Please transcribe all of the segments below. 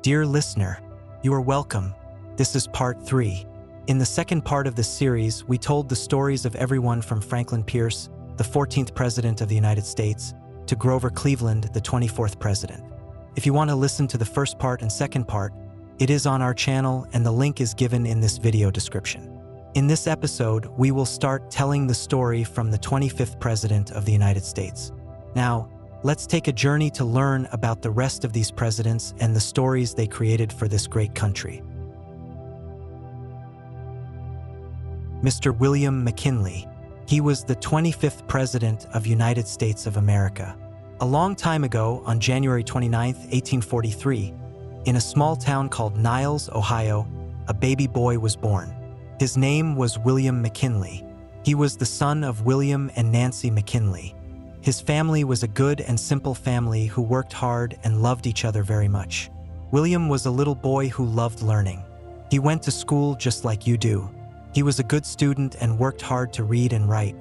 Dear listener, you are welcome. This is part 3. In the second part of this series, we told the stories of everyone from Franklin Pierce, the 14th President of the United States, to Grover Cleveland, the 24th President. If you want to listen to the first part and second part, it is on our channel and the link is given in this video description. In this episode, we will start telling the story from the 25th President of the United States. Now, let's take a journey to learn about the rest of these presidents and the stories they created for this great country. Mr. William McKinley. He was the 25th President of United States of America. A long time ago, on January 29, 1843, in a small town called Niles, Ohio, a baby boy was born. His name was William McKinley. He was the son of William and Nancy McKinley. His family was a good and simple family who worked hard and loved each other very much. William was a little boy who loved learning. He went to school just like you do. He was a good student and worked hard to read and write.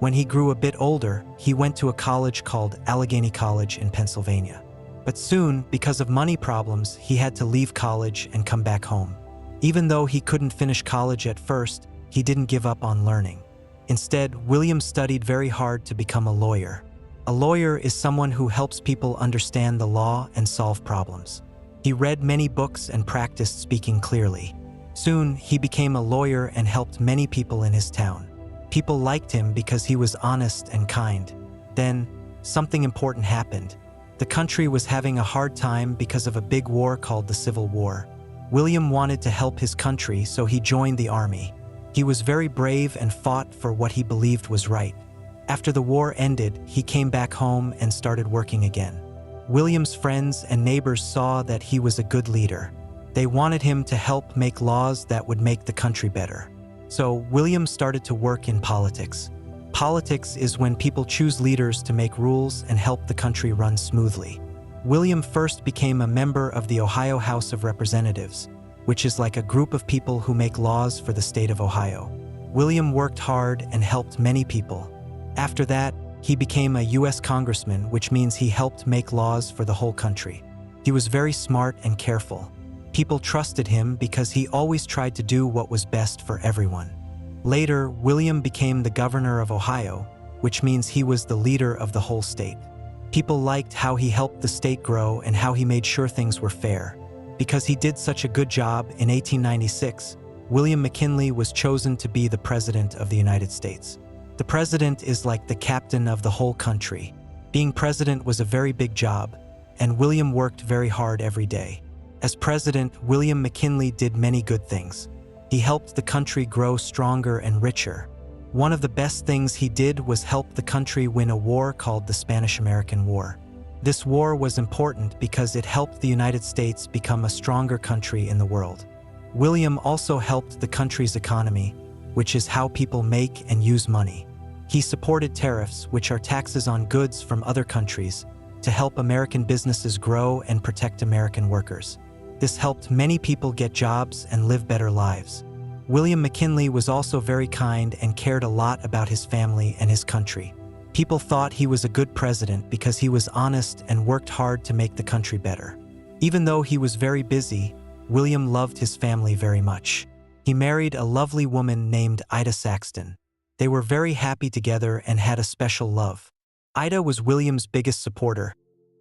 When he grew a bit older, he went to a college called Allegheny College in Pennsylvania. But soon, because of money problems, he had to leave college and come back home. Even though he couldn't finish college at first, he didn't give up on learning. Instead, William studied very hard to become a lawyer. A lawyer is someone who helps people understand the law and solve problems. He read many books and practiced speaking clearly. Soon, he became a lawyer and helped many people in his town. People liked him because he was honest and kind. Then, something important happened. The country was having a hard time because of a big war called the Civil War. William wanted to help his country, so he joined the army. He was very brave and fought for what he believed was right. After the war ended, he came back home and started working again. William's friends and neighbors saw that he was a good leader. They wanted him to help make laws that would make the country better. So William started to work in politics. Politics is when people choose leaders to make rules and help the country run smoothly. William first became a member of the Ohio House of Representatives, which is like a group of people who make laws for the state of Ohio. William worked hard and helped many people. After that, he became a U.S. congressman, which means he helped make laws for the whole country. He was very smart and careful. People trusted him because he always tried to do what was best for everyone. Later, William became the governor of Ohio, which means he was the leader of the whole state. People liked how he helped the state grow and how he made sure things were fair. Because he did such a good job, in 1896, William McKinley was chosen to be the President of the United States. The president is like the captain of the whole country. Being president was a very big job, and William worked very hard every day. As president, William McKinley did many good things. He helped the country grow stronger and richer. One of the best things he did was help the country win a war called the Spanish-American War. This war was important because it helped the United States become a stronger country in the world. William also helped the country's economy, which is how people make and use money. He supported tariffs, which are taxes on goods from other countries, to help American businesses grow and protect American workers. This helped many people get jobs and live better lives. William McKinley was also very kind and cared a lot about his family and his country. People thought he was a good president because he was honest and worked hard to make the country better. Even though he was very busy, William loved his family very much. He married a lovely woman named Ida Saxton. They were very happy together and had a special love. Ida was William's biggest supporter,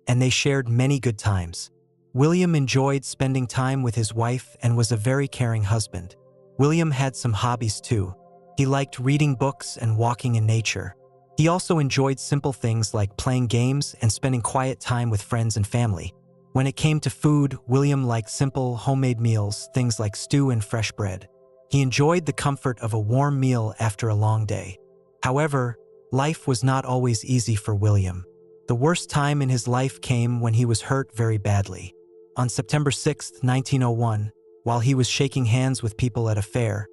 and they shared many good times. William enjoyed spending time with his wife and was a very caring husband. William had some hobbies too. He liked reading books and walking in nature. He also enjoyed simple things like playing games and spending quiet time with friends and family. When it came to food, William liked simple, homemade meals, things like stew and fresh bread. He enjoyed the comfort of a warm meal after a long day. However, life was not always easy for William. The worst time in his life came when he was hurt very badly. On September 6, 1901, while he was shaking hands with people at a fair,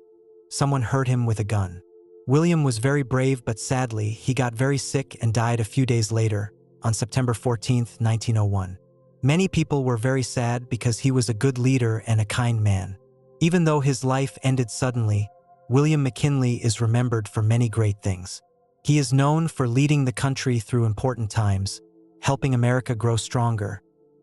someone hurt him with a gun. William was very brave, but sadly, he got very sick and died a few days later, on September 14, 1901. Many people were very sad because he was a good leader and a kind man. Even though his life ended suddenly, William McKinley is remembered for many great things. He is known for leading the country through important times, helping America grow stronger,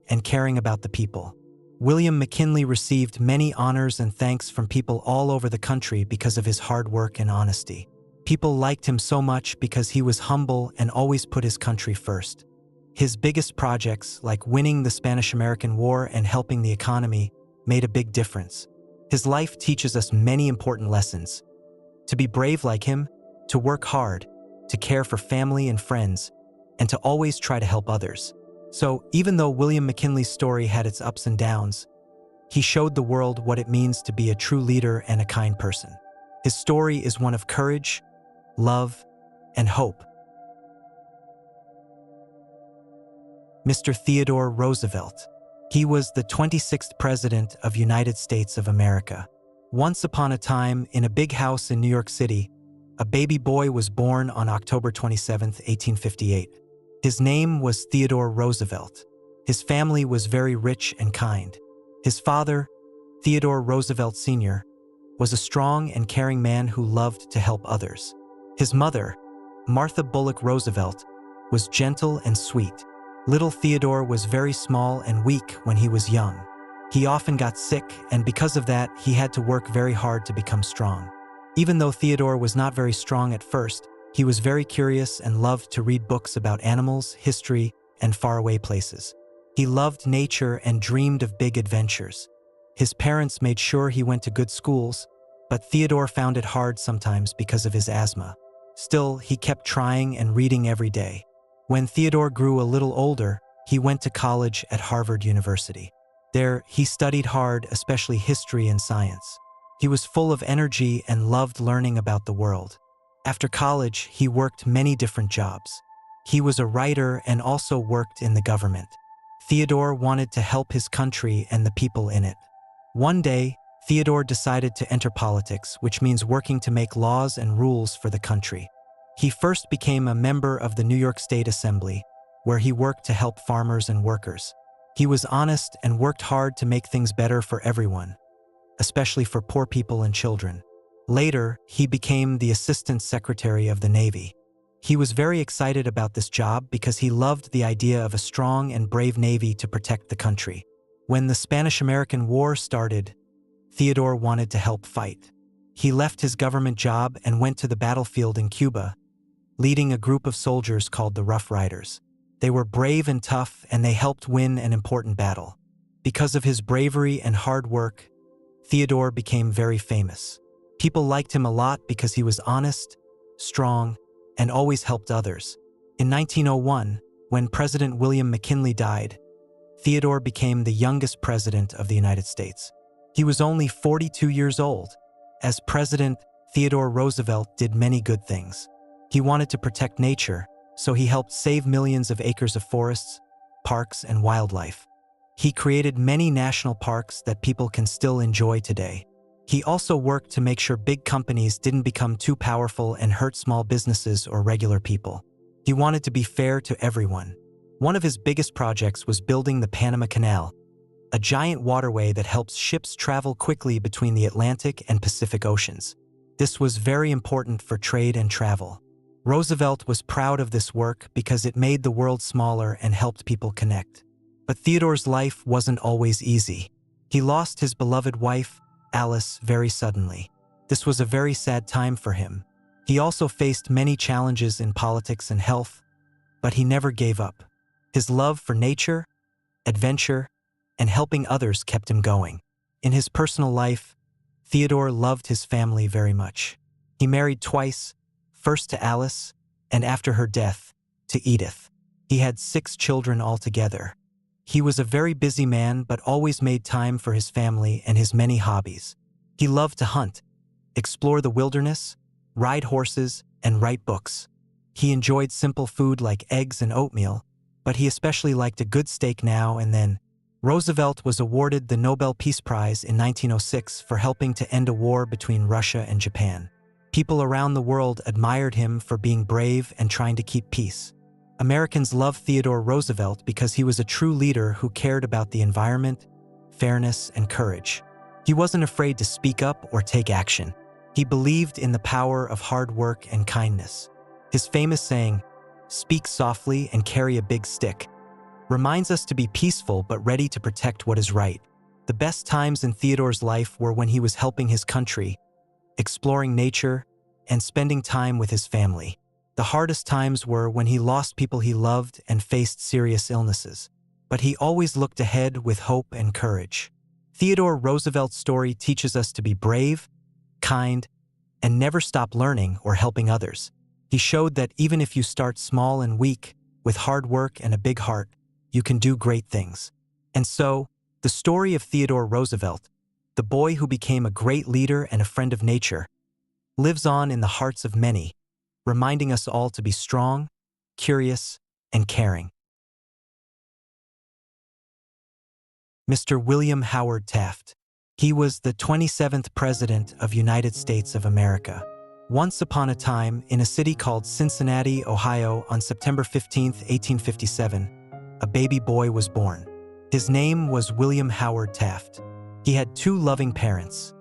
and caring about the people. William McKinley received many honors and thanks from people all over the country because of his hard work and honesty. People liked him so much because he was humble and always put his country first. His biggest projects, like winning the Spanish-American War and helping the economy, made a big difference. His life teaches us many important lessons. To be brave like him, to work hard, to care for family and friends, and to always try to help others. So, even though William McKinley's story had its ups and downs, he showed the world what it means to be a true leader and a kind person. His story is one of courage, love, and hope. Mr. Theodore Roosevelt. He was the 26th President of United States of America. Once upon a time, in a big house in New York City, a baby boy was born on October 27, 1858. His name was Theodore Roosevelt. His family was very rich and kind. His father, Theodore Roosevelt Sr., was a strong and caring man who loved to help others. His mother, Martha Bullock Roosevelt, was gentle and sweet. Little Theodore was very small and weak when he was young. He often got sick, and because of that, he had to work very hard to become strong. Even though Theodore was not very strong at first, he was very curious and loved to read books about animals, history, and faraway places. He loved nature and dreamed of big adventures. His parents made sure he went to good schools, but Theodore found it hard sometimes because of his asthma. Still, he kept trying and reading every day. When Theodore grew a little older, he went to college at Harvard University. There, he studied hard, especially history and science. He was full of energy and loved learning about the world. After college, he worked many different jobs. He was a writer and also worked in the government. Theodore wanted to help his country and the people in it. One day, Theodore decided to enter politics, which means working to make laws and rules for the country. He first became a member of the New York State Assembly, where he worked to help farmers and workers. He was honest and worked hard to make things better for everyone, especially for poor people and children. Later, he became the Assistant Secretary of the Navy. He was very excited about this job because he loved the idea of a strong and brave Navy to protect the country. When the Spanish-American War started, Theodore wanted to help fight. He left his government job and went to the battlefield in Cuba, leading a group of soldiers called the Rough Riders. They were brave and tough, and they helped win an important battle. Because of his bravery and hard work, Theodore became very famous. People liked him a lot because he was honest, strong, and always helped others. In 1901, when President William McKinley died, Theodore became the youngest president of the United States. He was only 42 years old. As president, Theodore Roosevelt did many good things. He wanted to protect nature, so he helped save millions of acres of forests, parks, and wildlife. He created many national parks that people can still enjoy today. He also worked to make sure big companies didn't become too powerful and hurt small businesses or regular people. He wanted to be fair to everyone. One of his biggest projects was building the Panama Canal, a giant waterway that helps ships travel quickly between the Atlantic and Pacific Oceans. This was very important for trade and travel. Roosevelt was proud of this work because it made the world smaller and helped people connect. But Theodore's life wasn't always easy. He lost his beloved wife, Alice, very suddenly. This was a very sad time for him. He also faced many challenges in politics and health, but he never gave up. His love for nature, adventure, and helping others kept him going. In his personal life, Theodore loved his family very much. He married twice, first to Alice, and after her death, to Edith. He had 6 children altogether. He was a very busy man, but always made time for his family and his many hobbies. He loved to hunt, explore the wilderness, ride horses, and write books. He enjoyed simple food like eggs and oatmeal, but he especially liked a good steak now and then. Roosevelt was awarded the Nobel Peace Prize in 1906 for helping to end a war between Russia and Japan. People around the world admired him for being brave and trying to keep peace. Americans loved Theodore Roosevelt because he was a true leader who cared about the environment, fairness, and courage. He wasn't afraid to speak up or take action. He believed in the power of hard work and kindness. His famous saying, "Speak softly and carry a big stick," reminds us to be peaceful but ready to protect what is right. The best times in Theodore's life were when he was helping his country, exploring nature, and spending time with his family. The hardest times were when he lost people he loved and faced serious illnesses. But he always looked ahead with hope and courage. Theodore Roosevelt's story teaches us to be brave, kind, and never stop learning or helping others. He showed that even if you start small and weak, with hard work and a big heart, you can do great things. And so, the story of Theodore Roosevelt, the boy who became a great leader and a friend of nature, lives on in the hearts of many, reminding us all to be strong, curious, and caring. Mr. William Howard Taft. He was the 27th President of United States of America. Once upon a time, in a city called Cincinnati, Ohio, on September 15, 1857, a baby boy was born. His name was William Howard Taft. He had two loving parents,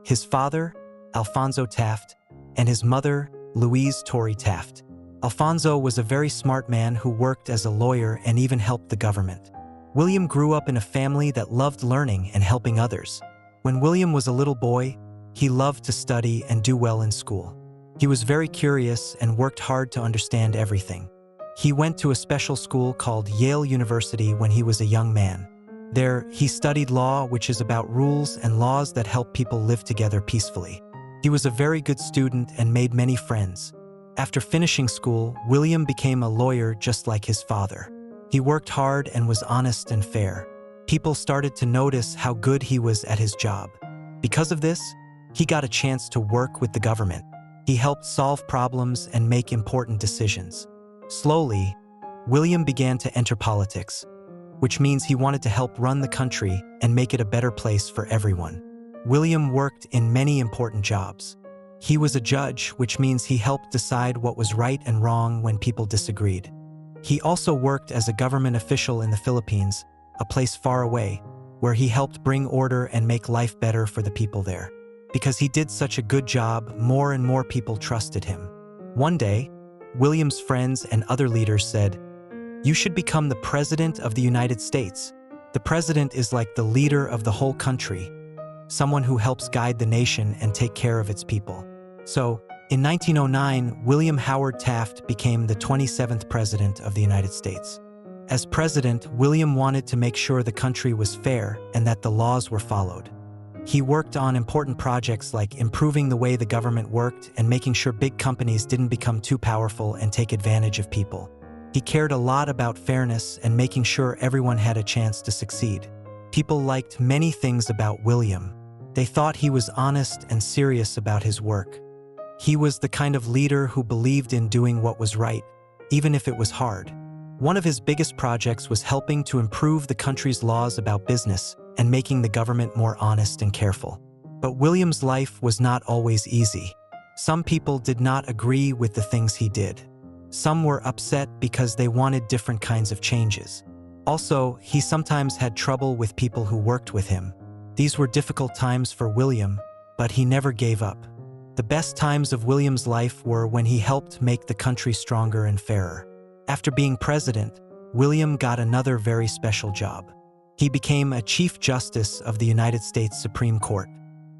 his father, Alphonso Taft, and his mother, Louise Torrey Taft. Alphonso was a very smart man who worked as a lawyer and even helped the government. William grew up in a family that loved learning and helping others. When William was a little boy, he loved to study and do well in school. He was very curious and worked hard to understand everything. He went to a special school called Yale University when he was a young man. There, he studied law, which is about rules and laws that help people live together peacefully. He was a very good student and made many friends. After finishing school, William became a lawyer just like his father. He worked hard and was honest and fair. People started to notice how good he was at his job. Because of this, he got a chance to work with the government. He helped solve problems and make important decisions. Slowly, William began to enter politics, which means he wanted to help run the country and make it a better place for everyone. William worked in many important jobs. He was a judge, which means he helped decide what was right and wrong when people disagreed. He also worked as a government official in the Philippines, a place far away, where he helped bring order and make life better for the people there. Because he did such a good job, more and more people trusted him. One day, William's friends and other leaders said, "You should become the President of the United States. The president is like the leader of the whole country, someone who helps guide the nation and take care of its people." So, in 1909, William Howard Taft became the 27th President of the United States. As president, William wanted to make sure the country was fair and that the laws were followed. He worked on important projects like improving the way the government worked and making sure big companies didn't become too powerful and take advantage of people. He cared a lot about fairness and making sure everyone had a chance to succeed. People liked many things about William. They thought he was honest and serious about his work. He was the kind of leader who believed in doing what was right, even if it was hard. One of his biggest projects was helping to improve the country's laws about business and making the government more honest and careful. But William's life was not always easy. Some people did not agree with the things he did. Some were upset because they wanted different kinds of changes. Also, he sometimes had trouble with people who worked with him. These were difficult times for William, but he never gave up. The best times of William's life were when he helped make the country stronger and fairer. After being president, William got another very special job. He became a Chief Justice of the United States Supreme Court.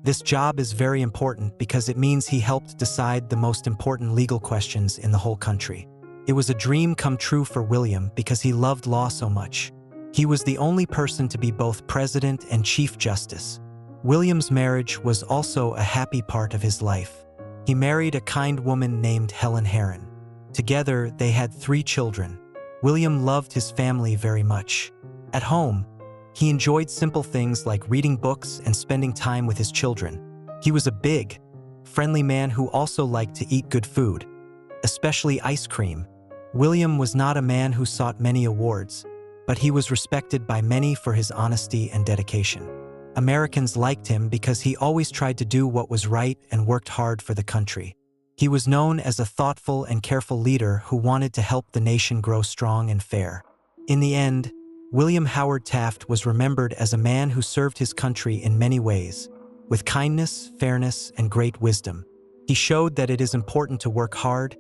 This job is very important because it means he helped decide the most important legal questions in the whole country. It was a dream come true for William because he loved law so much. He was the only person to be both president and Chief Justice. William's marriage was also a happy part of his life. He married a kind woman named Helen Herron. Together, they had 3 children. William loved his family very much. At home, he enjoyed simple things like reading books and spending time with his children. He was a big, friendly man who also liked to eat good food, especially ice cream. William was not a man who sought many awards, but he was respected by many for his honesty and dedication. Americans liked him because he always tried to do what was right and worked hard for the country. He was known as a thoughtful and careful leader who wanted to help the nation grow strong and fair. In the end, William Howard Taft was remembered as a man who served his country in many ways, with kindness, fairness, and great wisdom. He showed that it is important to work hard,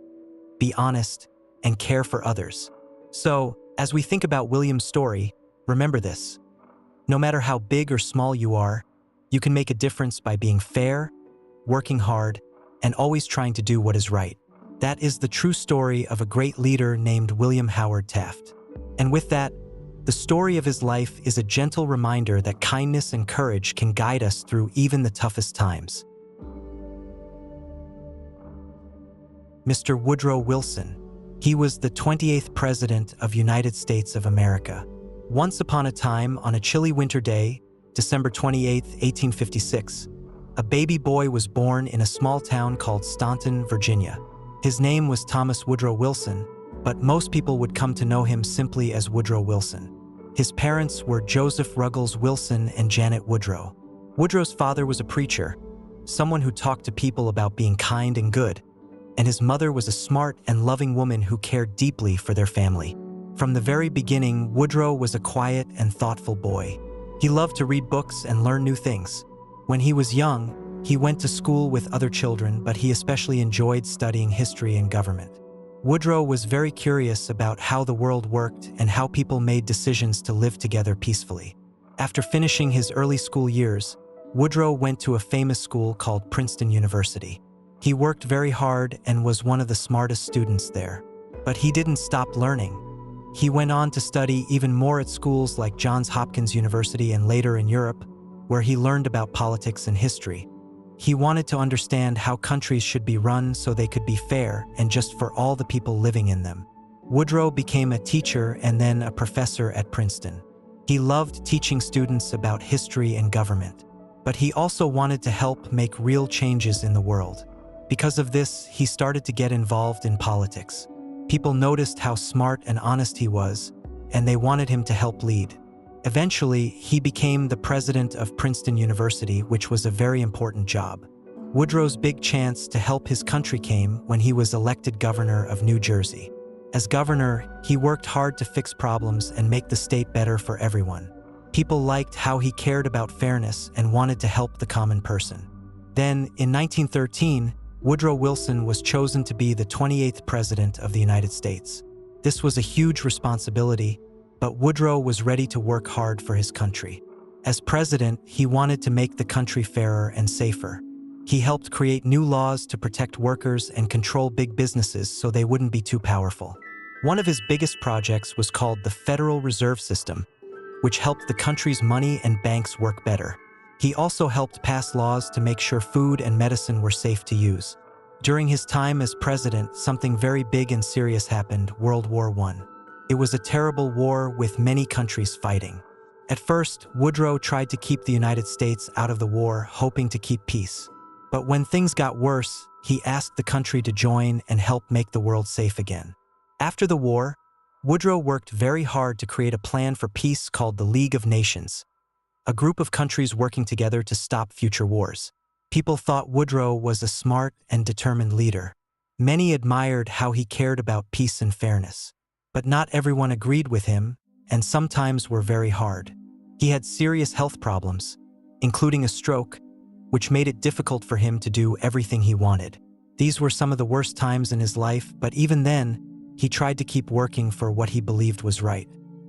be honest, and care for others. So, as we think about William's story, remember this. No matter how big or small you are, you can make a difference by being fair, working hard, and always trying to do what is right. That is the true story of a great leader named William Howard Taft. And with that, the story of his life is a gentle reminder that kindness and courage can guide us through even the toughest times. Mr. Woodrow Wilson. He was the 28th President of United States of America. Once upon a time, on a chilly winter day, December 28, 1856, a baby boy was born in a small town called Staunton, Virginia. His name was Thomas Woodrow Wilson, but most people would come to know him simply as Woodrow Wilson. His parents were Joseph Ruggles Wilson and Janet Woodrow. Woodrow's father was a preacher, someone who talked to people about being kind and good, and his mother was a smart and loving woman who cared deeply for their family. From the very beginning, Woodrow was a quiet and thoughtful boy. He loved to read books and learn new things. When he was young, he went to school with other children, but he especially enjoyed studying history and government. Woodrow was very curious about how the world worked and how people made decisions to live together peacefully. After finishing his early school years, Woodrow went to a famous school called Princeton University. He worked very hard and was one of the smartest students there. But he didn't stop learning. He went on to study even more at schools like Johns Hopkins University and later in Europe, where he learned about politics and history. He wanted to understand how countries should be run so they could be fair and just for all the people living in them. Woodrow became a teacher and then a professor at Princeton. He loved teaching students about history and government, but he also wanted to help make real changes in the world. Because of this, he started to get involved in politics. People noticed how smart and honest he was, and they wanted him to help lead. Eventually, he became the president of Princeton University, which was a very important job. Woodrow's big chance to help his country came when he was elected governor of New Jersey. As governor, he worked hard to fix problems and make the state better for everyone. People liked how he cared about fairness and wanted to help the common person. Then, in 1913, Woodrow Wilson was chosen to be the 28th President of the United States. This was a huge responsibility, but Woodrow was ready to work hard for his country. As president, he wanted to make the country fairer and safer. He helped create new laws to protect workers and control big businesses so they wouldn't be too powerful. One of his biggest projects was called the Federal Reserve System, which helped the country's money and banks work better. He also helped pass laws to make sure food and medicine were safe to use. During his time as president, something very big and serious happened: World War I. It was a terrible war with many countries fighting. At first, Woodrow tried to keep the United States out of the war, hoping to keep peace. But when things got worse, he asked the country to join and help make the world safe again. After the war, Woodrow worked very hard to create a plan for peace called the League of Nations, a group of countries working together to stop future wars. People thought Woodrow was a smart and determined leader. Many admired how he cared about peace and fairness. But not everyone agreed with him, and sometimes were very hard. He had serious health problems, including a stroke, which made it difficult for him to do everything he wanted. These were some of the worst times in his life, but even then, he tried to keep working for what he believed was right.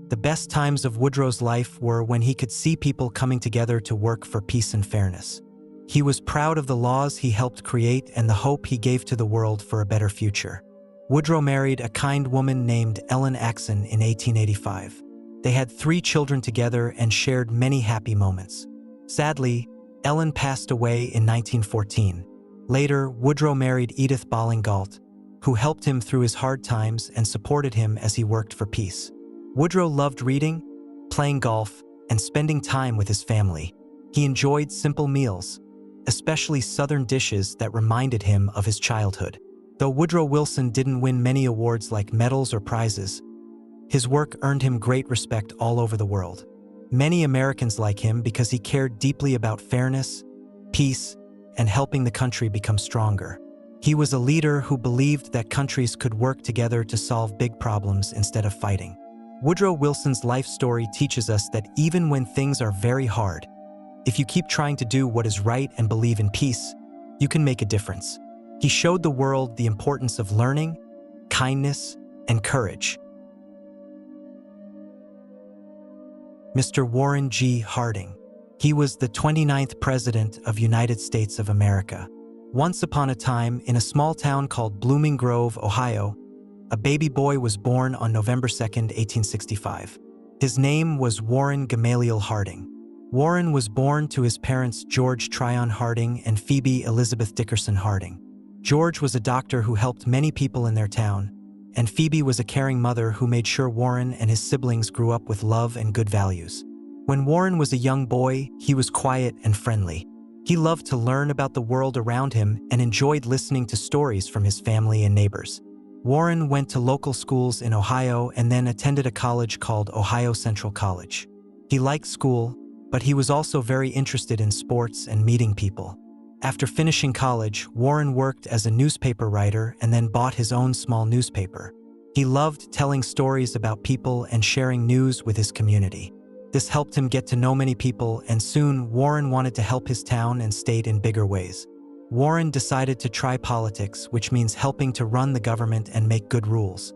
The best times of Woodrow's life were when he could see people coming together to work for peace and fairness. He was proud of the laws he helped create and the hope he gave to the world for a better future. Woodrow married a kind woman named Ellen Axon in 1885. They had 3 children together and shared many happy moments. Sadly, Ellen passed away in 1914. Later, Woodrow married Edith Bolingault, who helped him through his hard times and supported him as he worked for peace. Woodrow loved reading, playing golf, and spending time with his family. He enjoyed simple meals, especially Southern dishes that reminded him of his childhood. Though Woodrow Wilson didn't win many awards like medals or prizes, his work earned him great respect all over the world. Many Americans like him because he cared deeply about fairness, peace, and helping the country become stronger. He was a leader who believed that countries could work together to solve big problems instead of fighting. Woodrow Wilson's life story teaches us that even when things are very hard, if you keep trying to do what is right and believe in peace, you can make a difference. He showed the world the importance of learning, kindness, and courage. Mr. Warren G. Harding. He was the 29th President of United States of America. Once upon a time, in a small town called Blooming Grove, Ohio, a baby boy was born on November 2, 1865. His name was Warren Gamaliel Harding. Warren was born to his parents George Tryon Harding and Phoebe Elizabeth Dickerson Harding. George was a doctor who helped many people in their town, and Phoebe was a caring mother who made sure Warren and his siblings grew up with love and good values. When Warren was a young boy, he was quiet and friendly. He loved to learn about the world around him and enjoyed listening to stories from his family and neighbors. Warren went to local schools in Ohio and then attended a college called Ohio Central College. He liked school, but he was also very interested in sports and meeting people. After finishing college, Warren worked as a newspaper writer and then bought his own small newspaper. He loved telling stories about people and sharing news with his community. This helped him get to know many people, and soon Warren wanted to help his town and state in bigger ways. Warren decided to try politics, which means helping to run the government and make good rules.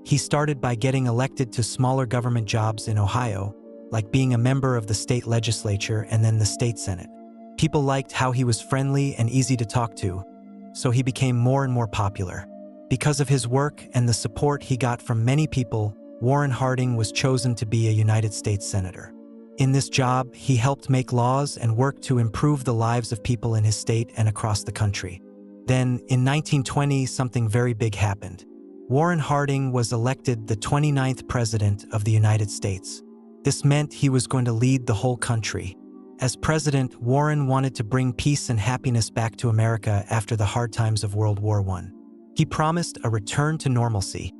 He started by getting elected to smaller government jobs in Ohio, like being a member of the state legislature and then the state senate. People liked how he was friendly and easy to talk to, so he became more and more popular. Because of his work and the support he got from many people, Warren Harding was chosen to be a United States Senator. In this job, he helped make laws and worked to improve the lives of people in his state and across the country. Then, in 1920, something very big happened. Warren Harding was elected the 29th President of the United States. This meant he was going to lead the whole country. As president, Warren wanted to bring peace and happiness back to America after the hard times of World War I. He promised a return to normalcy,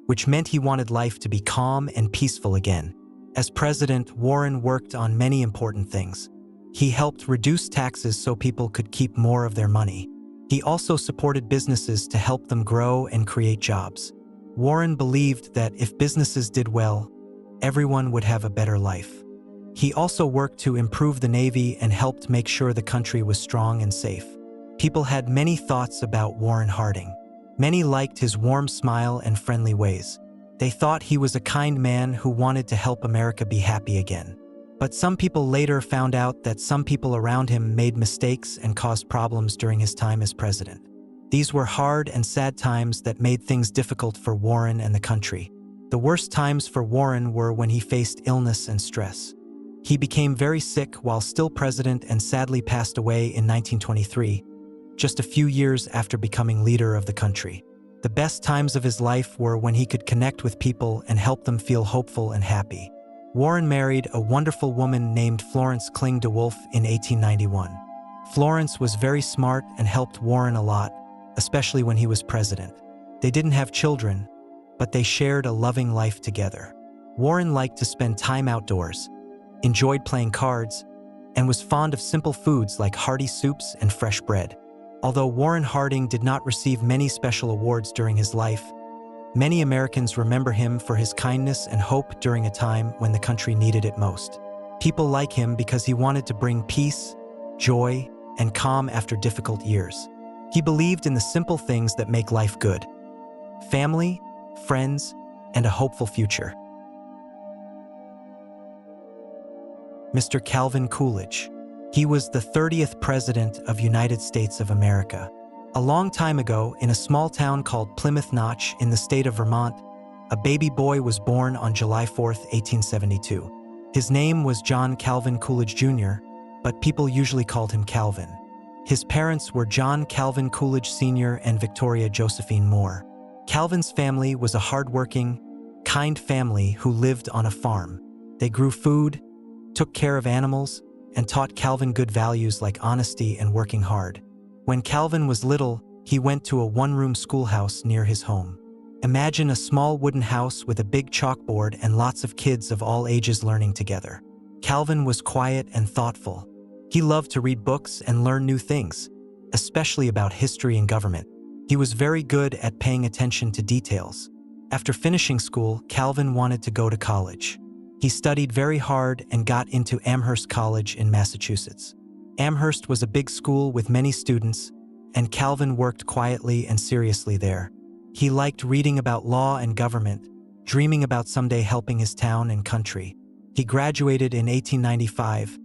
which meant he wanted life to be calm and peaceful again. As president, Warren worked on many important things. He helped reduce taxes so people could keep more of their money. He also supported businesses to help them grow and create jobs. Warren believed that if businesses did well, everyone would have a better life. He also worked to improve the Navy and helped make sure the country was strong and safe. People had many thoughts about Warren Harding. Many liked his warm smile and friendly ways. They thought he was a kind man who wanted to help America be happy again. But some people later found out that some people around him made mistakes and caused problems during his time as president. These were hard and sad times that made things difficult for Warren and the country. The worst times for Warren were when he faced illness and stress. He became very sick while still president and sadly passed away in 1923, just a few years after becoming leader of the country. The best times of his life were when he could connect with people and help them feel hopeful and happy. Warren married a wonderful woman named Florence Kling DeWolf in 1891. Florence was very smart and helped Warren a lot, especially when he was president. They didn't have children, but they shared a loving life together. Warren liked to spend time outdoors, enjoyed playing cards, and was fond of simple foods like hearty soups and fresh bread. Although Warren Harding did not receive many special awards during his life, many Americans remember him for his kindness and hope during a time when the country needed it most. People like him because he wanted to bring peace, joy, and calm after difficult years. He believed in the simple things that make life good: family, friends, and a hopeful future. Mr. Calvin Coolidge. He was the 30th President of United States of America. A long time ago, in a small town called Plymouth Notch in the state of Vermont, a baby boy was born on July 4, 1872. His name was John Calvin Coolidge Jr., but people usually called him Calvin. His parents were John Calvin Coolidge Sr. and Victoria Josephine Moore. Calvin's family was a hardworking, kind family who lived on a farm. They grew food, took care of animals, and taught Calvin good values like honesty and working hard. When Calvin was little, he went to a one-room schoolhouse near his home. Imagine a small wooden house with a big chalkboard and lots of kids of all ages learning together. Calvin was quiet and thoughtful. He loved to read books and learn new things, especially about history and government. He was very good at paying attention to details. After finishing school, Calvin wanted to go to college. He studied very hard and got into Amherst College in Massachusetts. Amherst was a big school with many students, and Calvin worked quietly and seriously there. He liked reading about law and government, dreaming about someday helping his town and country. He graduated in 1895,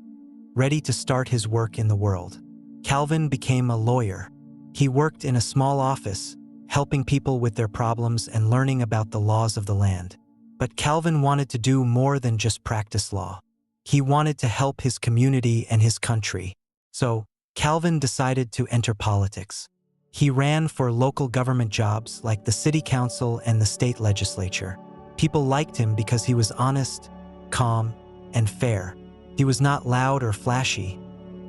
ready to start his work in the world. Calvin became a lawyer. He worked in a small office, helping people with their problems and learning about the laws of the land. But Calvin wanted to do more than just practice law. He wanted to help his community and his country. So, Calvin decided to enter politics. He ran for local government jobs like the city council and the state legislature. People liked him because he was honest, calm, and fair. He was not loud or flashy,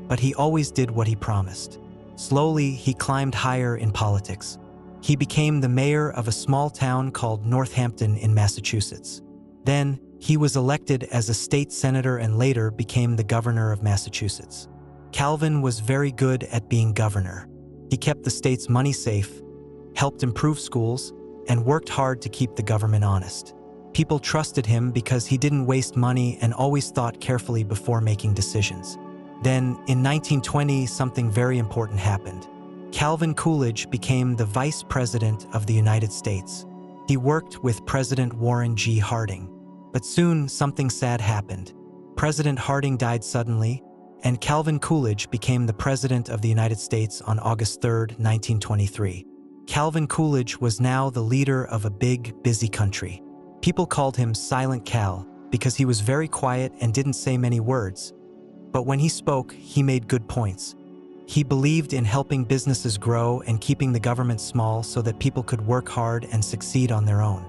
but he always did what he promised. Slowly, he climbed higher in politics. He became the mayor of a small town called Northampton in Massachusetts. Then, he was elected as a state senator and later became the governor of Massachusetts. Calvin was very good at being governor. He kept the state's money safe, helped improve schools, and worked hard to keep the government honest. People trusted him because he didn't waste money and always thought carefully before making decisions. Then, in 1920, something very important happened. Calvin Coolidge became the Vice President of the United States. He worked with President Warren G. Harding. But soon, something sad happened. President Harding died suddenly, and Calvin Coolidge became the President of the United States on August 3, 1923. Calvin Coolidge was now the leader of a big, busy country. People called him Silent Cal because he was very quiet and didn't say many words. But when he spoke, he made good points. He believed in helping businesses grow and keeping the government small so that people could work hard and succeed on their own.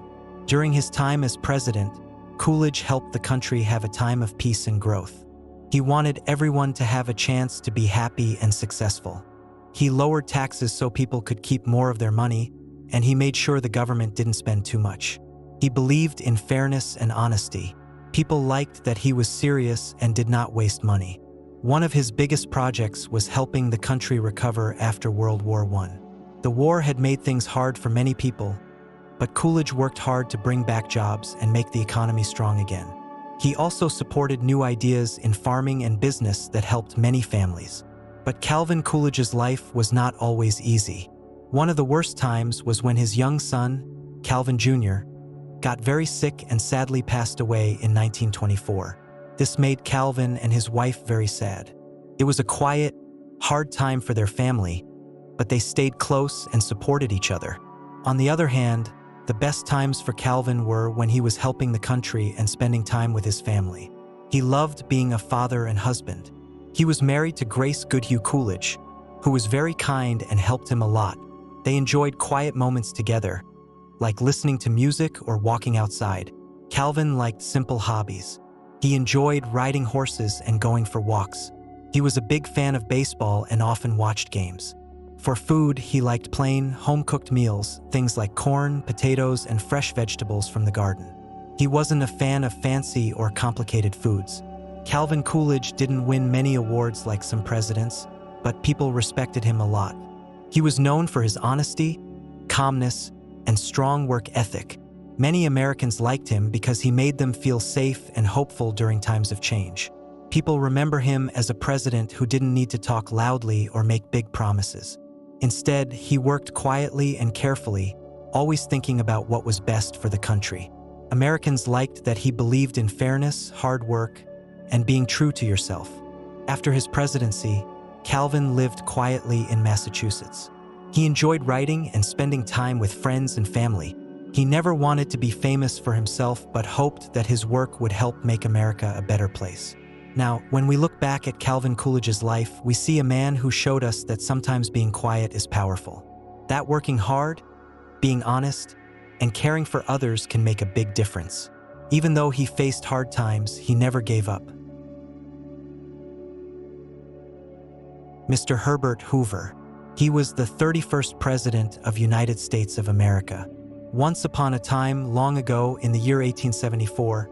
During his time as president, Coolidge helped the country have a time of peace and growth. He wanted everyone to have a chance to be happy and successful. He lowered taxes so people could keep more of their money, and he made sure the government didn't spend too much. He believed in fairness and honesty. People liked that he was serious and did not waste money. One of his biggest projects was helping the country recover after World War I. The war had made things hard for many people, but Coolidge worked hard to bring back jobs and make the economy strong again. He also supported new ideas in farming and business that helped many families. But Calvin Coolidge's life was not always easy. One of the worst times was when his young son, Calvin Jr., got very sick and sadly passed away in 1924. This made Calvin and his wife very sad. It was a quiet, hard time for their family, but they stayed close and supported each other. On the other hand, the best times for Calvin were when he was helping the country and spending time with his family. He loved being a father and husband. He was married to Grace Goodhue Coolidge, who was very kind and helped him a lot. They enjoyed quiet moments together, like listening to music or walking outside. Calvin liked simple hobbies. He enjoyed riding horses and going for walks. He was a big fan of baseball and often watched games. For food, he liked plain, home-cooked meals, things like corn, potatoes, and fresh vegetables from the garden. He wasn't a fan of fancy or complicated foods. Calvin Coolidge didn't win many awards like some presidents, but people respected him a lot. He was known for his honesty, calmness, and strong work ethic. Many Americans liked him because he made them feel safe and hopeful during times of change. People remember him as a president who didn't need to talk loudly or make big promises. Instead, he worked quietly and carefully, always thinking about what was best for the country. Americans liked that he believed in fairness, hard work, and being true to yourself. After his presidency, Calvin lived quietly in Massachusetts. He enjoyed writing and spending time with friends and family. He never wanted to be famous for himself but hoped that his work would help make America a better place. Now, when we look back at Calvin Coolidge's life, we see a man who showed us that sometimes being quiet is powerful. That working hard, being honest, and caring for others can make a big difference. Even though he faced hard times, he never gave up. Mr. Herbert Hoover. He was the 31st President of United States of America. Once upon a time, long ago, in the year 1874,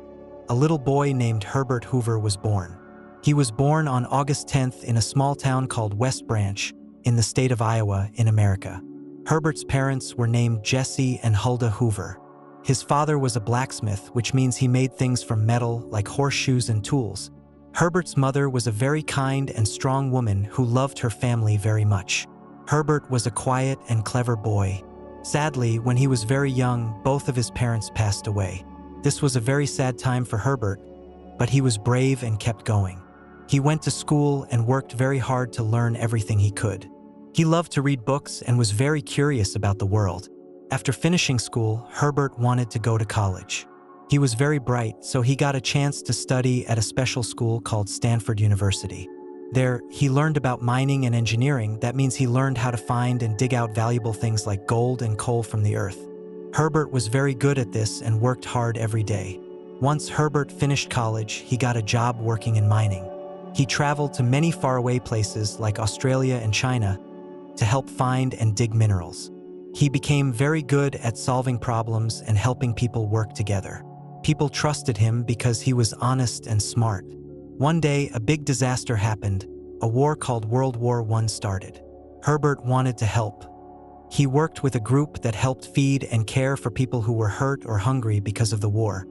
a little boy named Herbert Hoover was born. He was born on August 10th in a small town called West Branch in the state of Iowa in America. Herbert's parents were named Jesse and Huldah Hoover. His father was a blacksmith, which means he made things from metal like horseshoes and tools. Herbert's mother was a very kind and strong woman who loved her family very much. Herbert was a quiet and clever boy. Sadly, when he was very young, both of his parents passed away. This was a very sad time for Herbert, but he was brave and kept going. He went to school and worked very hard to learn everything he could. He loved to read books and was very curious about the world. After finishing school, Herbert wanted to go to college. He was very bright, so he got a chance to study at a special school called Stanford University. There, he learned about mining and engineering. That means he learned how to find and dig out valuable things like gold and coal from the earth. Herbert was very good at this and worked hard every day. Once Herbert finished college, he got a job working in mining. He traveled to many faraway places like Australia and China to help find and dig minerals. He became very good at solving problems and helping people work together. People trusted him because he was honest and smart. One day, a big disaster happened. A war called World War I started. Herbert wanted to help. He worked with a group that helped feed and care for people who were hurt or hungry because of the war.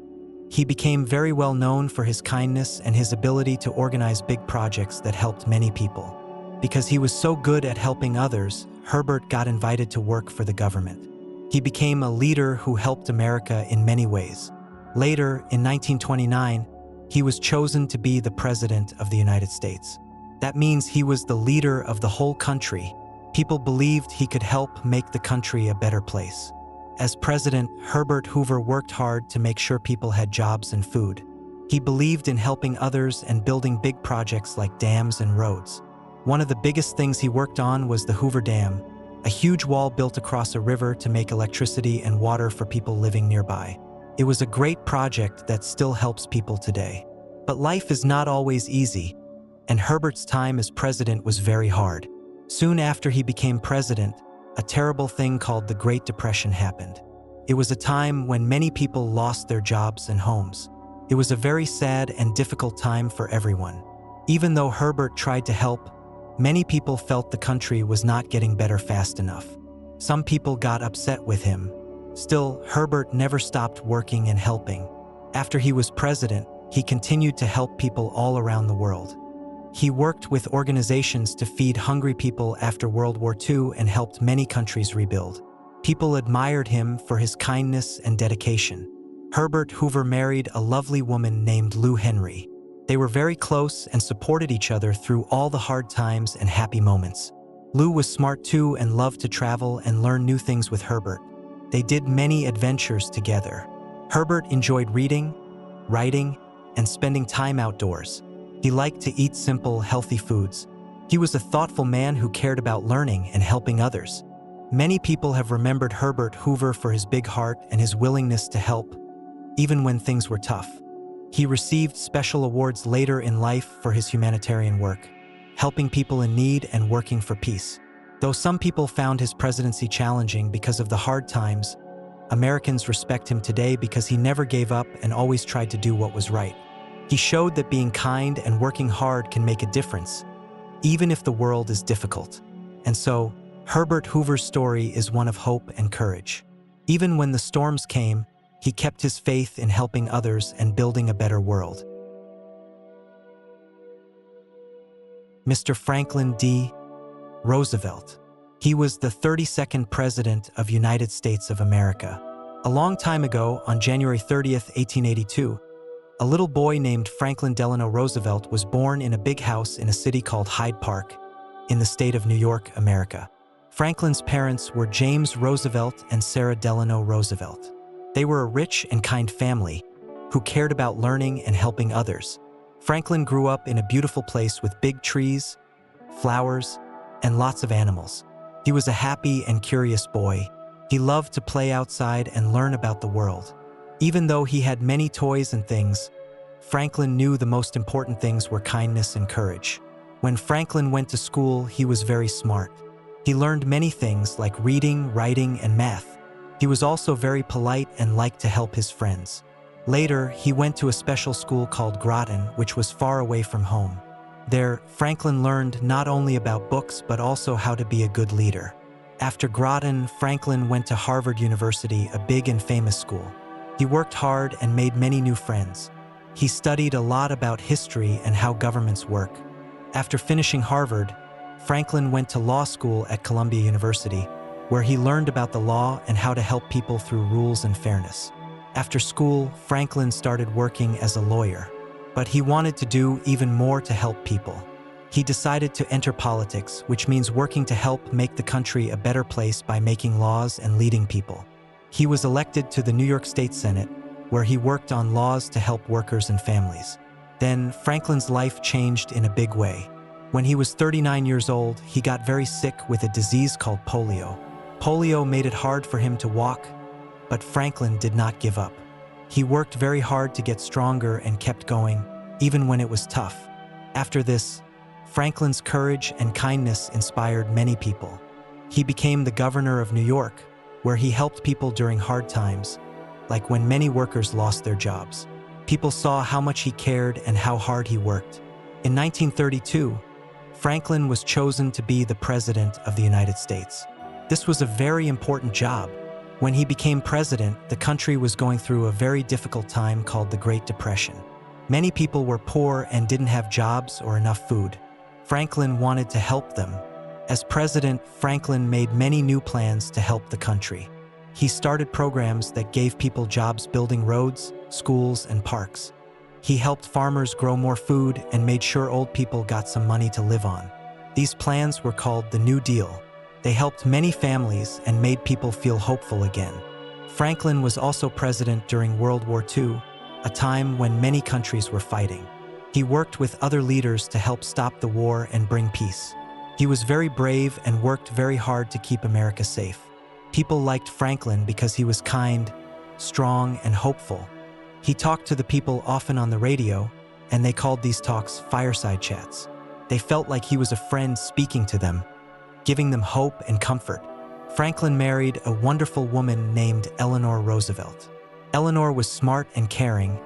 He became very well known for his kindness and his ability to organize big projects that helped many people. Because he was so good at helping others, Herbert got invited to work for the government. He became a leader who helped America in many ways. Later, in 1929, he was chosen to be the President of the United States. That means he was the leader of the whole country. People believed he could help make the country a better place. As president, Herbert Hoover worked hard to make sure people had jobs and food. He believed in helping others and building big projects like dams and roads. One of the biggest things he worked on was the Hoover Dam, a huge wall built across a river to make electricity and water for people living nearby. It was a great project that still helps people today. But life is not always easy, and Herbert's time as president was very hard. Soon after he became president, a terrible thing called the Great Depression happened. It was a time when many people lost their jobs and homes. It was a very sad and difficult time for everyone. Even though Herbert tried to help, many people felt the country was not getting better fast enough. Some people got upset with him. Still, Herbert never stopped working and helping. After he was president, he continued to help people all around the world. He worked with organizations to feed hungry people after World War II and helped many countries rebuild. People admired him for his kindness and dedication. Herbert Hoover married a lovely woman named Lou Henry. They were very close and supported each other through all the hard times and happy moments. Lou was smart too and loved to travel and learn new things with Herbert. They did many adventures together. Herbert enjoyed reading, writing, and spending time outdoors. He liked to eat simple, healthy foods. He was a thoughtful man who cared about learning and helping others. Many people have remembered Herbert Hoover for his big heart and his willingness to help, even when things were tough. He received special awards later in life for his humanitarian work, helping people in need and working for peace. Though some people found his presidency challenging because of the hard times, Americans respect him today because he never gave up and always tried to do what was right. He showed that being kind and working hard can make a difference, even if the world is difficult. And so, Herbert Hoover's story is one of hope and courage. Even when the storms came, he kept his faith in helping others and building a better world. Mr. Franklin D. Roosevelt. He was the 32nd President of United States of America. A long time ago, on January 30th, 1882, a little boy named Franklin Delano Roosevelt was born in a big house in a city called Hyde Park, in the state of New York, America. Franklin's parents were James Roosevelt and Sarah Delano Roosevelt. They were a rich and kind family who cared about learning and helping others. Franklin grew up in a beautiful place with big trees, flowers, and lots of animals. He was a happy and curious boy. He loved to play outside and learn about the world. Even though he had many toys and things, Franklin knew the most important things were kindness and courage. When Franklin went to school, he was very smart. He learned many things like reading, writing, and math. He was also very polite and liked to help his friends. Later, he went to a special school called Groton, which was far away from home. There, Franklin learned not only about books but also how to be a good leader. After Groton, Franklin went to Harvard University, a big and famous school. He worked hard and made many new friends. He studied a lot about history and how governments work. After finishing Harvard, Franklin went to law school at Columbia University, where he learned about the law and how to help people through rules and fairness. After school, Franklin started working as a lawyer. But he wanted to do even more to help people. He decided to enter politics, which means working to help make the country a better place by making laws and leading people. He was elected to the New York State Senate, where he worked on laws to help workers and families. Then Franklin's life changed in a big way. When he was 39 years old, he got very sick with a disease called polio. Polio made it hard for him to walk, but Franklin did not give up. He worked very hard to get stronger and kept going, even when it was tough. After this, Franklin's courage and kindness inspired many people. He became the governor of New York, where he helped people during hard times, like when many workers lost their jobs. People saw how much he cared and how hard he worked. In 1932, Franklin was chosen to be the President of the United States. This was a very important job. When he became president, the country was going through a very difficult time called the Great Depression. Many people were poor and didn't have jobs or enough food. Franklin wanted to help them. As president, Franklin made many new plans to help the country. He started programs that gave people jobs building roads, schools, and parks. He helped farmers grow more food and made sure old people got some money to live on. These plans were called the New Deal. They helped many families and made people feel hopeful again. Franklin was also president during World War II, a time when many countries were fighting. He worked with other leaders to help stop the war and bring peace. He was very brave and worked very hard to keep America safe. People liked Franklin because he was kind, strong, and hopeful. He talked to the people often on the radio, and they called these talks fireside chats. They felt like he was a friend speaking to them, giving them hope and comfort. Franklin married a wonderful woman named Eleanor Roosevelt. Eleanor was smart and caring,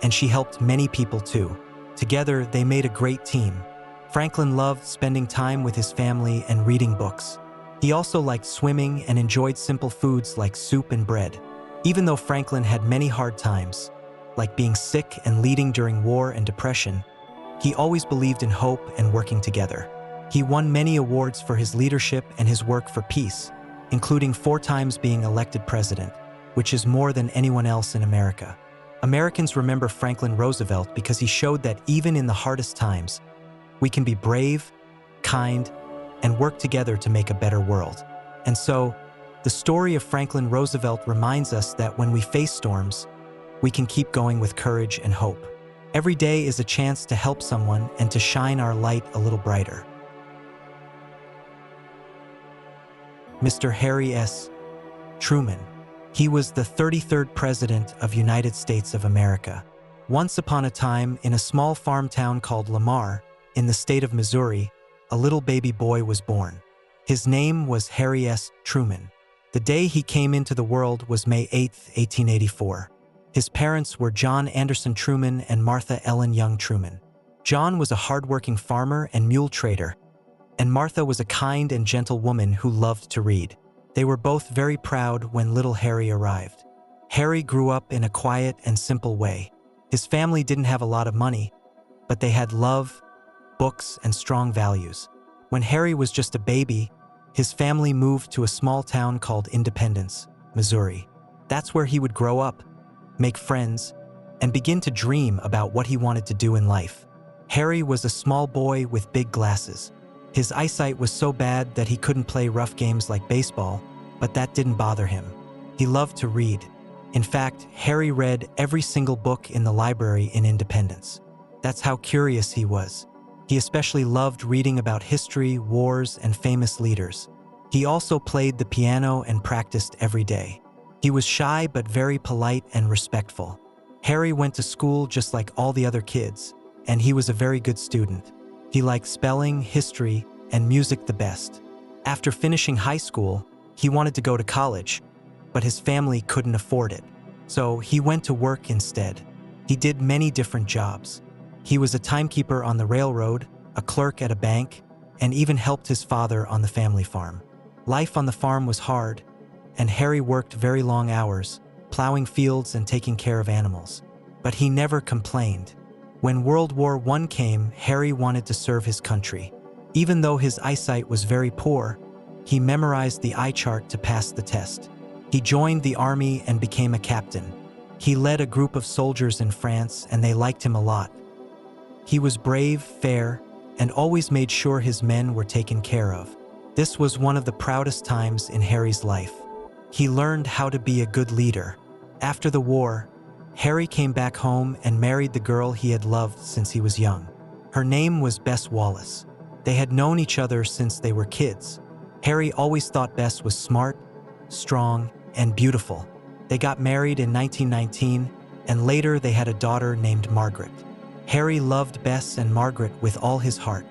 and she helped many people too. Together, they made a great team. Franklin loved spending time with his family and reading books. He also liked swimming and enjoyed simple foods like soup and bread. Even though Franklin had many hard times, like being sick and leading during war and depression, he always believed in hope and working together. He won many awards for his leadership and his work for peace, including 4 times being elected president, which is more than anyone else in America. Americans remember Franklin Roosevelt because he showed that even in the hardest times, we can be brave, kind, and work together to make a better world. And so, the story of Franklin Roosevelt reminds us that when we face storms, we can keep going with courage and hope. Every day is a chance to help someone and to shine our light a little brighter. Mr. Harry S. Truman. He was the 33rd President of United States of America. Once upon a time, in a small farm town called Lamar, in the state of Missouri, a little baby boy was born. His name was Harry S. Truman. The day he came into the world was May 8, 1884. His parents were John Anderson Truman and Martha Ellen Young Truman. John was a hard-working farmer and mule trader, and Martha was a kind and gentle woman who loved to read. They were both very proud when little Harry arrived. Harry grew up in a quiet and simple way. His family didn't have a lot of money, but they had love, books, and strong values. When Harry was just a baby, his family moved to a small town called Independence, Missouri. That's where he would grow up, make friends, and begin to dream about what he wanted to do in life. Harry was a small boy with big glasses. His eyesight was so bad that he couldn't play rough games like baseball, but that didn't bother him. He loved to read. In fact, Harry read every single book in the library in Independence. That's how curious he was. He especially loved reading about history, wars, and famous leaders. He also played the piano and practiced every day. He was shy but very polite and respectful. Harry went to school just like all the other kids, and he was a very good student. He liked spelling, history, and music the best. After finishing high school, he wanted to go to college, but his family couldn't afford it. So he went to work instead. He did many different jobs. He was a timekeeper on the railroad, a clerk at a bank, and even helped his father on the family farm. Life on the farm was hard, and Harry worked very long hours, plowing fields and taking care of animals. But he never complained. When World War I came, Harry wanted to serve his country. Even though his eyesight was very poor, he memorized the eye chart to pass the test. He joined the army and became a captain. He led a group of soldiers in France, and they liked him a lot. He was brave, fair, and always made sure his men were taken care of. This was one of the proudest times in Harry's life. He learned how to be a good leader. After the war, Harry came back home and married the girl he had loved since he was young. Her name was Bess Wallace. They had known each other since they were kids. Harry always thought Bess was smart, strong, and beautiful. They got married in 1919, and later they had a daughter named Margaret. Harry loved Bess and Margaret with all his heart.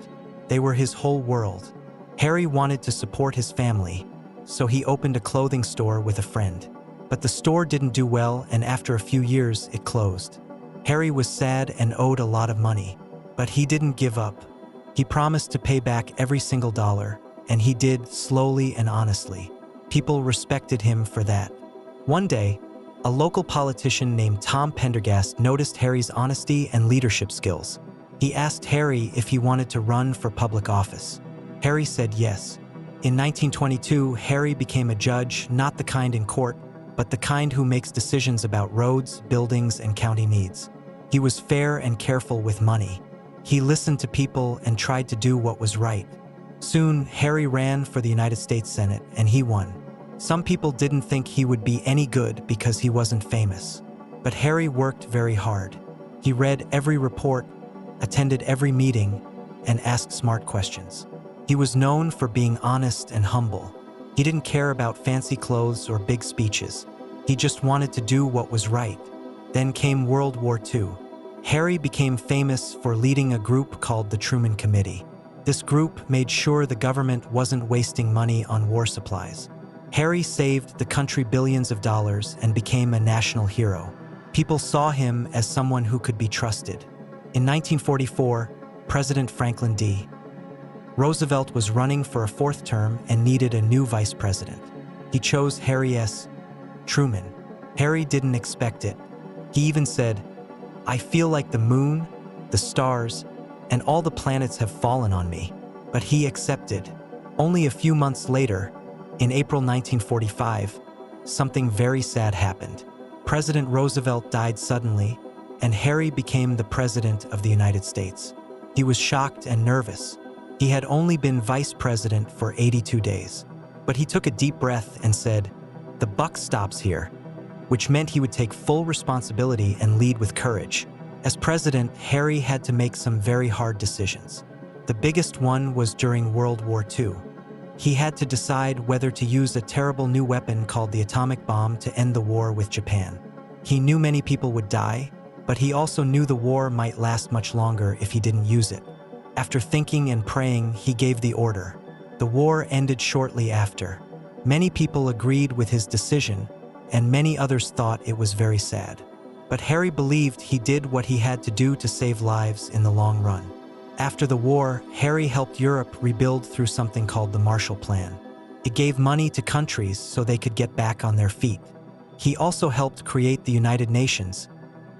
They were his whole world. Harry wanted to support his family, so he opened a clothing store with a friend. But the store didn't do well, and after a few years, it closed. Harry was sad and owed a lot of money, but he didn't give up. He promised to pay back every single dollar, and he did, slowly and honestly. People respected him for that. One day, a local politician named Tom Pendergast noticed Harry's honesty and leadership skills. He asked Harry if he wanted to run for public office. Harry said yes. In 1922, Harry became a judge, not the kind in court, but the kind who makes decisions about roads, buildings, and county needs. He was fair and careful with money. He listened to people and tried to do what was right. Soon, Harry ran for the United States Senate, and he won. Some people didn't think he would be any good because he wasn't famous. But Harry worked very hard. He read every report, attended every meeting, and asked smart questions. He was known for being honest and humble. He didn't care about fancy clothes or big speeches. He just wanted to do what was right. Then came World War II. Harry became famous for leading a group called the Truman Committee. This group made sure the government wasn't wasting money on war supplies. Harry saved the country billions of dollars and became a national hero. People saw him as someone who could be trusted. In 1944, President Franklin D. Roosevelt was running for a fourth term and needed a new vice president. He chose Harry S. Truman. Harry didn't expect it. He even said, "I feel like the moon, the stars, and all the planets have fallen on me." But he accepted. Only a few months later, in April 1945, something very sad happened. President Roosevelt died suddenly, and Harry became the President of the United States. He was shocked and nervous. He had only been vice president for 82 days. But he took a deep breath and said, "The buck stops here," which meant he would take full responsibility and lead with courage. As president, Harry had to make some very hard decisions. The biggest one was during World War II. He had to decide whether to use a terrible new weapon called the atomic bomb to end the war with Japan. He knew many people would die, but he also knew the war might last much longer if he didn't use it. After thinking and praying, he gave the order. The war ended shortly after. Many people agreed with his decision, and many others thought it was very sad. But Harry believed he did what he had to do to save lives in the long run. After the war, Harry helped Europe rebuild through something called the Marshall Plan. It gave money to countries so they could get back on their feet. He also helped create the United Nations,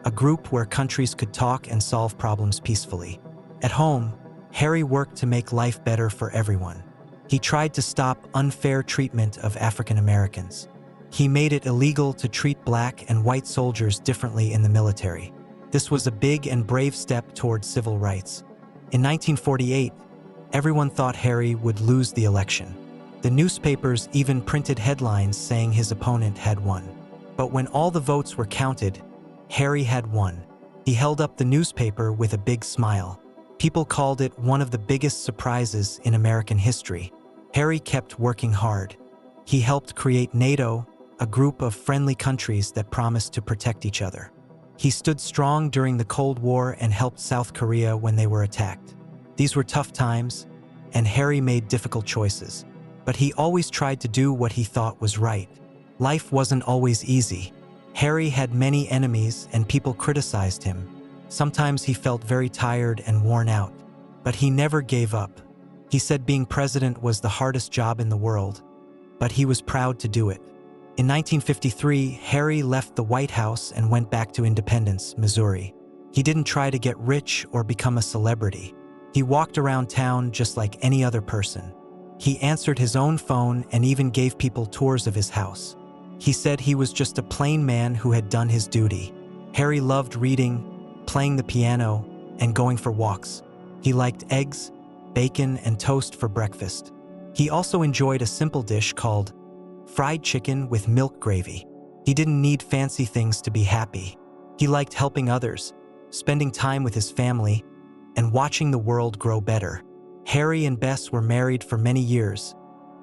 a group where countries could talk and solve problems peacefully. At home, Harry worked to make life better for everyone. He tried to stop unfair treatment of African Americans. He made it illegal to treat black and white soldiers differently in the military. This was a big and brave step toward civil rights. In 1948, everyone thought Harry would lose the election. The newspapers even printed headlines saying his opponent had won. But when all the votes were counted, Harry had won. He held up the newspaper with a big smile. People called it one of the biggest surprises in American history. Harry kept working hard. He helped create NATO, a group of friendly countries that promised to protect each other. He stood strong during the Cold War and helped South Korea when they were attacked. These were tough times, and Harry made difficult choices. But he always tried to do what he thought was right. Life wasn't always easy. Harry had many enemies and people criticized him. Sometimes he felt very tired and worn out. But he never gave up. He said being president was the hardest job in the world, but he was proud to do it. In 1953, Harry left the White House and went back to Independence, Missouri. He didn't try to get rich or become a celebrity. He walked around town just like any other person. He answered his own phone and even gave people tours of his house. He said he was just a plain man who had done his duty. Harry loved reading, playing the piano, and going for walks. He liked eggs, bacon, and toast for breakfast. He also enjoyed a simple dish called fried chicken with milk gravy. He didn't need fancy things to be happy. He liked helping others, spending time with his family, and watching the world grow better. Harry and Bess were married for many years,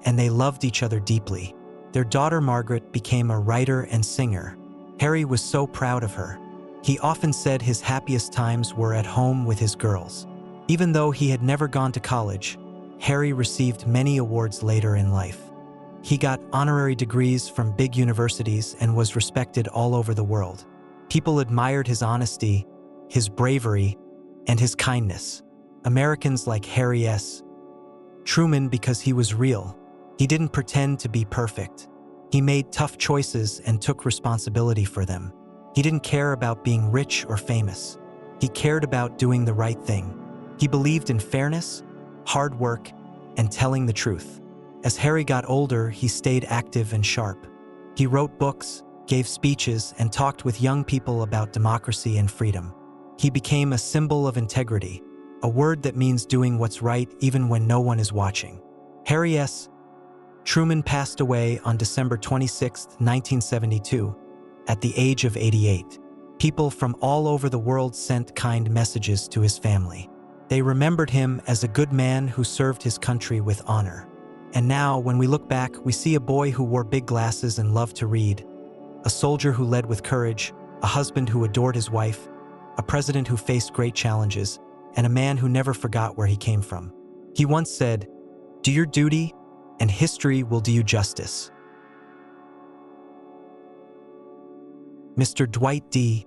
and they loved each other deeply. Their daughter Margaret became a writer and singer. Harry was so proud of her. He often said his happiest times were at home with his girls. Even though he had never gone to college, Harry received many awards later in life. He got honorary degrees from big universities and was respected all over the world. People admired his honesty, his bravery, and his kindness. Americans like Harry S. Truman because he was real. He didn't pretend to be perfect. He made tough choices and took responsibility for them. He didn't care about being rich or famous. He cared about doing the right thing. He believed in fairness, hard work, and telling the truth. As Harry got older, he stayed active and sharp. He wrote books, gave speeches, and talked with young people about democracy and freedom. He became a symbol of integrity, a word that means doing what's right even when no one is watching. Harry S. Truman passed away on December 26, 1972, at the age of 88. People from all over the world sent kind messages to his family. They remembered him as a good man who served his country with honor. And now, when we look back, we see a boy who wore big glasses and loved to read, a soldier who led with courage, a husband who adored his wife, a president who faced great challenges, and a man who never forgot where he came from. He once said, "Do your duty, and history will do you justice." Mr. Dwight D.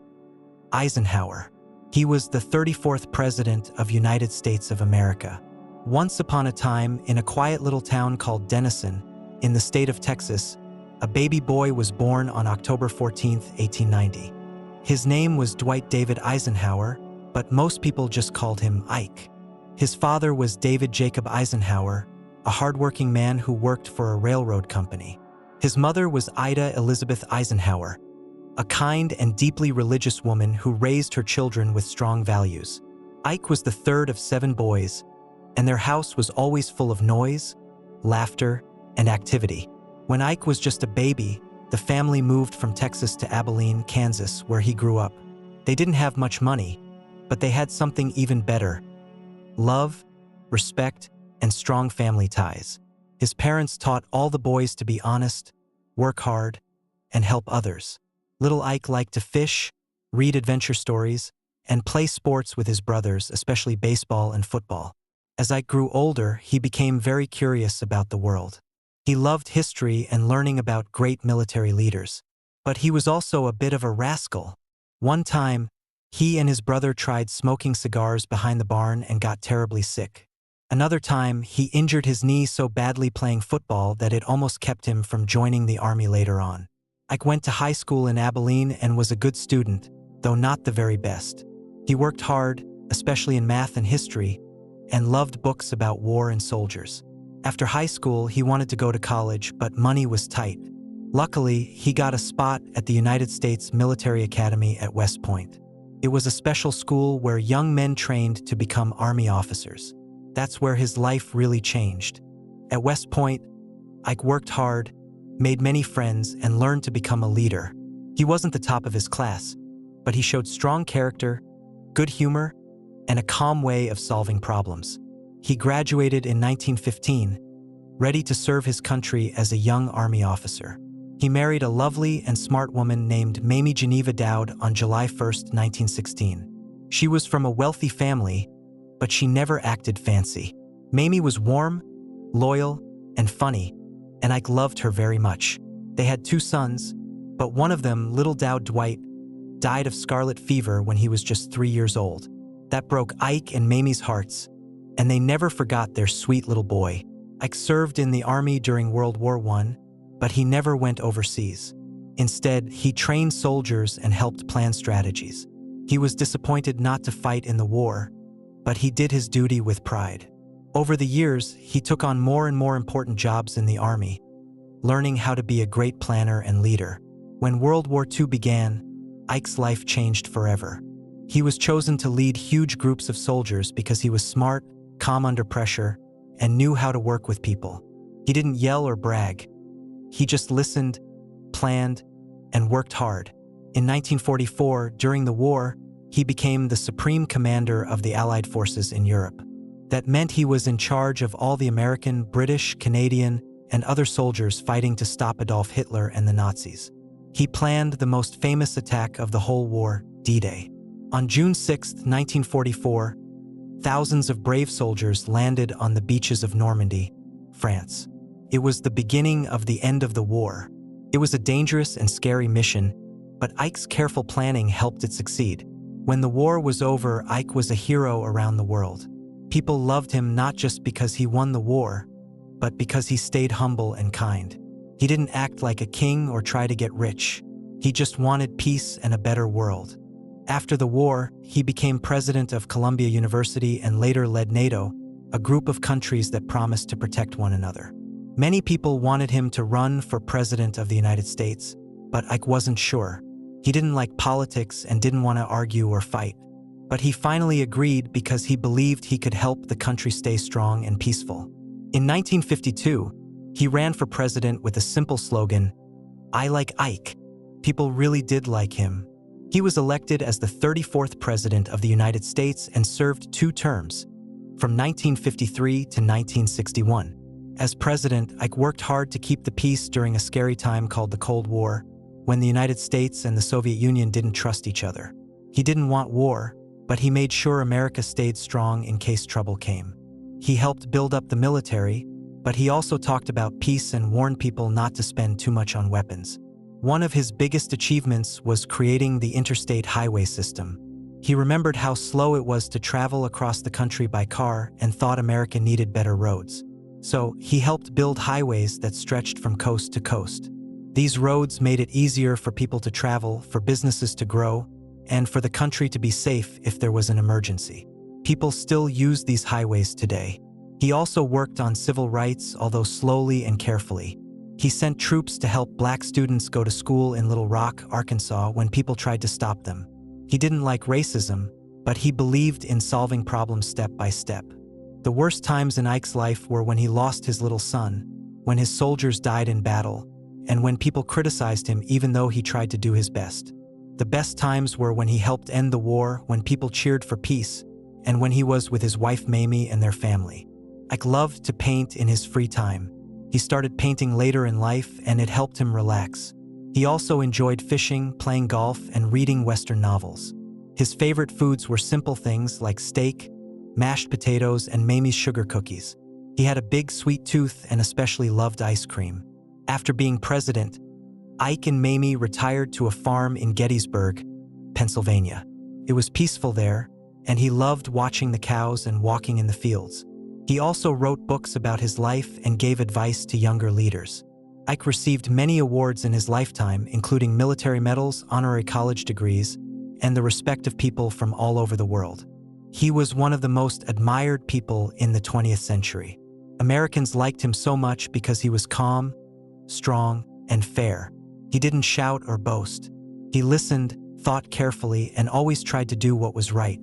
Eisenhower. He was the 34th President of United States of America. Once upon a time, in a quiet little town called Denison, in the state of Texas, a baby boy was born on October 14, 1890. His name was Dwight David Eisenhower, but most people just called him Ike. His father was David Jacob Eisenhower, a hardworking man who worked for a railroad company. His mother was Ida Elizabeth Eisenhower, a kind and deeply religious woman who raised her children with strong values. Ike was the third of 7 boys, and their house was always full of noise, laughter, and activity. When Ike was just a baby, the family moved from Texas to Abilene, Kansas, where he grew up. They didn't have much money, but they had something even better: love, respect, and strong family ties. His parents taught all the boys to be honest, work hard, and help others. Little Ike liked to fish, read adventure stories, and play sports with his brothers, especially baseball and football. As Ike grew older, he became very curious about the world. He loved history and learning about great military leaders. But he was also a bit of a rascal. One time, he and his brother tried smoking cigars behind the barn and got terribly sick. Another time, he injured his knee so badly playing football that it almost kept him from joining the army later on. Ike went to high school in Abilene and was a good student, though not the very best. He worked hard, especially in math and history, and loved books about war and soldiers. After high school, he wanted to go to college, but money was tight. Luckily, he got a spot at the United States Military Academy at West Point. It was a special school where young men trained to become Army officers. That's where his life really changed. At West Point, Ike worked hard, made many friends, and learned to become a leader. He wasn't the top of his class, but he showed strong character, good humor, and a calm way of solving problems. He graduated in 1915, ready to serve his country as a young Army officer. He married a lovely and smart woman named Mamie Geneva Dowd on July 1, 1916. She was from a wealthy family, but she never acted fancy. Mamie was warm, loyal, and funny, and Ike loved her very much. They had 2 sons, but one of them, little Dowd Dwight, died of scarlet fever when he was just 3 years old. That broke Ike and Mamie's hearts, and they never forgot their sweet little boy. Ike served in the Army during World War I, but he never went overseas. Instead, he trained soldiers and helped plan strategies. He was disappointed not to fight in the war, but he did his duty with pride. Over the years, he took on more and more important jobs in the Army, learning how to be a great planner and leader. When World War II began, Ike's life changed forever. He was chosen to lead huge groups of soldiers because he was smart, calm under pressure, and knew how to work with people. He didn't yell or brag. He just listened, planned, and worked hard. In 1944, during the war, he became the supreme commander of the Allied forces in Europe. That meant he was in charge of all the American, British, Canadian, and other soldiers fighting to stop Adolf Hitler and the Nazis. He planned the most famous attack of the whole war, D-Day. On June 6, 1944, thousands of brave soldiers landed on the beaches of Normandy, France. It was the beginning of the end of the war. It was a dangerous and scary mission, but Ike's careful planning helped it succeed. When the war was over, Ike was a hero around the world. People loved him not just because he won the war, but because he stayed humble and kind. He didn't act like a king or try to get rich. He just wanted peace and a better world. After the war, he became president of Columbia University and later led NATO, a group of countries that promised to protect one another. Many people wanted him to run for president of the United States, but Ike wasn't sure. He didn't like politics and didn't want to argue or fight. But he finally agreed because he believed he could help the country stay strong and peaceful. In 1952, he ran for president with a simple slogan, "I like Ike." People really did like him. He was elected as the 34th president of the United States and served 2 terms, from 1953 to 1961. As president, Ike worked hard to keep the peace during a scary time called the Cold War, when the United States and the Soviet Union didn't trust each other. He didn't want war, but he made sure America stayed strong in case trouble came. He helped build up the military, but he also talked about peace and warned people not to spend too much on weapons. One of his biggest achievements was creating the interstate highway system. He remembered how slow it was to travel across the country by car and thought America needed better roads. So he helped build highways that stretched from coast to coast. These roads made it easier for people to travel, for businesses to grow, and for the country to be safe if there was an emergency. People still use these highways today. He also worked on civil rights, although slowly and carefully. He sent troops to help black students go to school in Little Rock, Arkansas, when people tried to stop them. He didn't like racism, but he believed in solving problems step by step. The worst times in Ike's life were when he lost his little son, when his soldiers died in battle, and when people criticized him even though he tried to do his best. The best times were when he helped end the war, when people cheered for peace, and when he was with his wife Mamie and their family. Ike loved to paint in his free time. He started painting later in life, and it helped him relax. He also enjoyed fishing, playing golf, and reading Western novels. His favorite foods were simple things like steak, mashed potatoes, and Mamie's sugar cookies. He had a big sweet tooth and especially loved ice cream. After being president, Ike and Mamie retired to a farm in Gettysburg, Pennsylvania. It was peaceful there, and he loved watching the cows and walking in the fields. He also wrote books about his life and gave advice to younger leaders. Ike received many awards in his lifetime, including military medals, honorary college degrees, and the respect of people from all over the world. He was one of the most admired people in the 20th century. Americans liked him so much because he was calm, strong, and fair. He didn't shout or boast. He listened, thought carefully, and always tried to do what was right.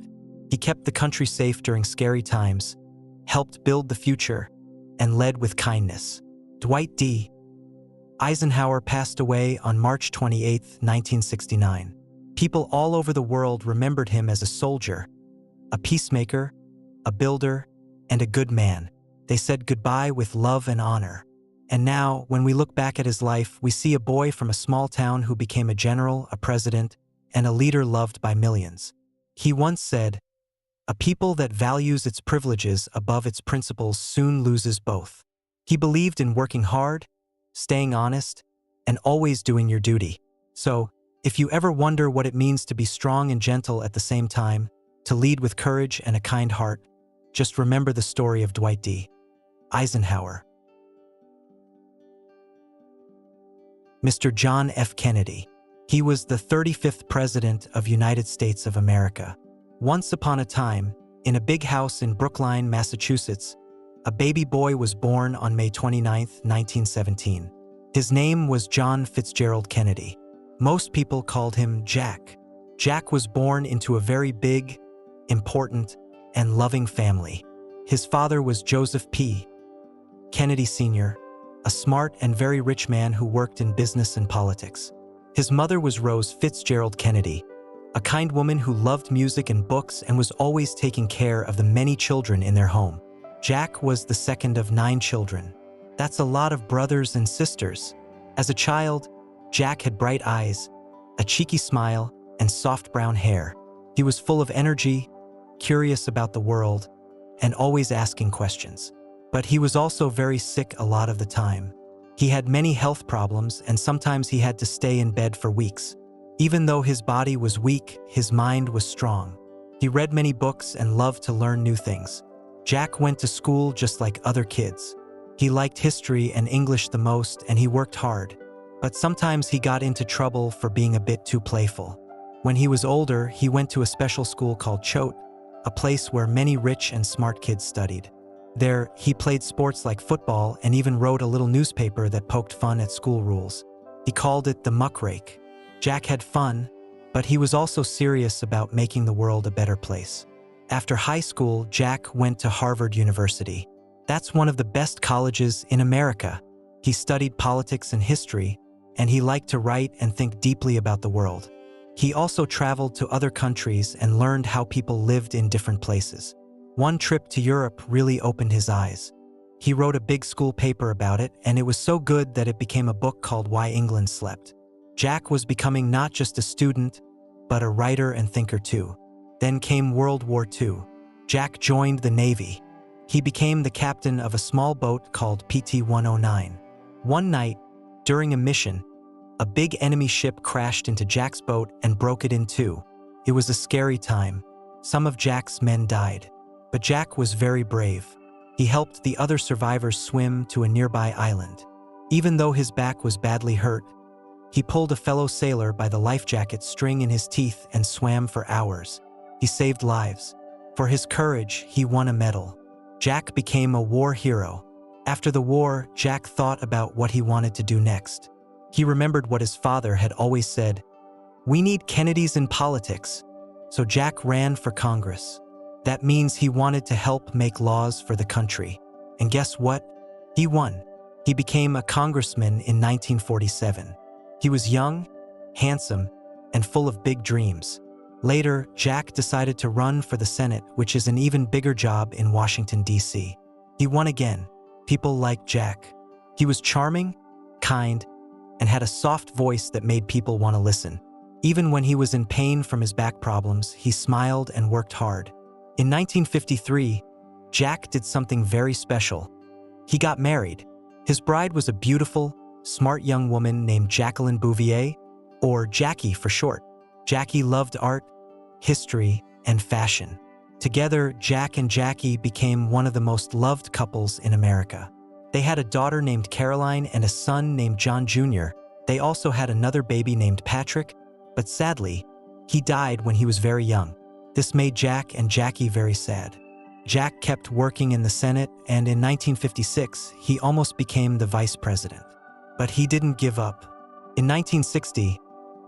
He kept the country safe during scary times, helped build the future, and led with kindness. Dwight D. Eisenhower passed away on March 28, 1969. People all over the world remembered him as a soldier, a peacemaker, a builder, and a good man. They said goodbye with love and honor. And now, when we look back at his life, we see a boy from a small town who became a general, a president, and a leader loved by millions. He once said, "A people that values its privileges above its principles soon loses both." He believed in working hard, staying honest, and always doing your duty. So, if you ever wonder what it means to be strong and gentle at the same time, to lead with courage and a kind heart, just remember the story of Dwight D. Eisenhower. Mr. John F. Kennedy. He was the 35th President of United States of America. Once upon a time, in a big house in Brookline, Massachusetts, a baby boy was born on May 29, 1917. His name was John Fitzgerald Kennedy. Most people called him Jack. Jack was born into a very big, important, and loving family. His father was Joseph P. Kennedy Sr., a smart and very rich man who worked in business and politics. His mother was Rose Fitzgerald Kennedy, a kind woman who loved music and books and was always taking care of the many children in their home. Jack was the second of 9 children. That's a lot of brothers and sisters. As a child, Jack had bright eyes, a cheeky smile, and soft brown hair. He was full of energy, curious about the world, and always asking questions. But he was also very sick a lot of the time. He had many health problems, and sometimes he had to stay in bed for weeks. Even though his body was weak, his mind was strong. He read many books and loved to learn new things. Jack went to school just like other kids. He liked history and English the most, and he worked hard. But sometimes he got into trouble for being a bit too playful. When he was older, he went to a special school called Choate, a place where many rich and smart kids studied. There, he played sports like football and even wrote a little newspaper that poked fun at school rules. He called it the Muckrake. Jack had fun, but he was also serious about making the world a better place. After high school, Jack went to Harvard University. That's one of the best colleges in America. He studied politics and history, and he liked to write and think deeply about the world. He also traveled to other countries and learned how people lived in different places. One trip to Europe really opened his eyes. He wrote a big school paper about it, and it was so good that it became a book called Why England Slept. Jack was becoming not just a student, but a writer and thinker too. Then came World War II. Jack joined the Navy. He became the captain of a small boat called PT-109. One night, during a mission, a big enemy ship crashed into Jack's boat and broke it in two. It was a scary time. Some of Jack's men died. But Jack was very brave. He helped the other survivors swim to a nearby island. Even though his back was badly hurt, he pulled a fellow sailor by the life jacket string in his teeth and swam for hours. He saved lives. For his courage, he won a medal. Jack became a war hero. After the war, Jack thought about what he wanted to do next. He remembered what his father had always said, "We need Kennedys in politics." So Jack ran for Congress. That means he wanted to help make laws for the country. And guess what? He won. He became a congressman in 1947. He was young, handsome, and full of big dreams. Later, Jack decided to run for the Senate, which is an even bigger job in Washington, D.C. He won again. People liked Jack. He was charming, kind, and had a soft voice that made people want to listen. Even when he was in pain from his back problems, he smiled and worked hard. In 1953, Jack did something very special. He got married. His bride was a beautiful, smart young woman named Jacqueline Bouvier, or Jackie for short. Jackie loved art, history, and fashion. Together, Jack and Jackie became one of the most loved couples in America. They had a daughter named Caroline and a son named John Jr. They also had another baby named Patrick, but sadly, he died when he was very young. This made Jack and Jackie very sad. Jack kept working in the Senate, and in 1956, he almost became the vice president. But he didn't give up. In 1960,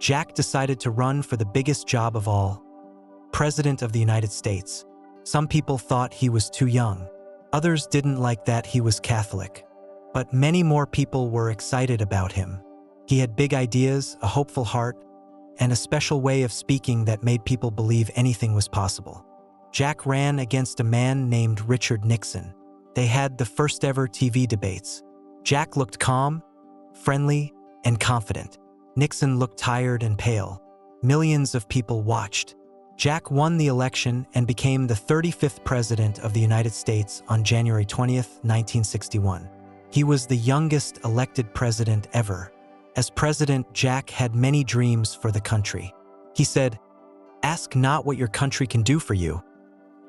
Jack decided to run for the biggest job of all, President of the United States. Some people thought he was too young. Others didn't like that he was Catholic. But many more people were excited about him. He had big ideas, a hopeful heart, and a special way of speaking that made people believe anything was possible. Jack ran against a man named Richard Nixon. They had the first ever TV debates. Jack looked calm, friendly, and confident. Nixon looked tired and pale. Millions of people watched. Jack won the election and became the 35th President of the United States on January 20th, 1961. He was the youngest elected president ever. As president, Jack had many dreams for the country. He said, "Ask not what your country can do for you.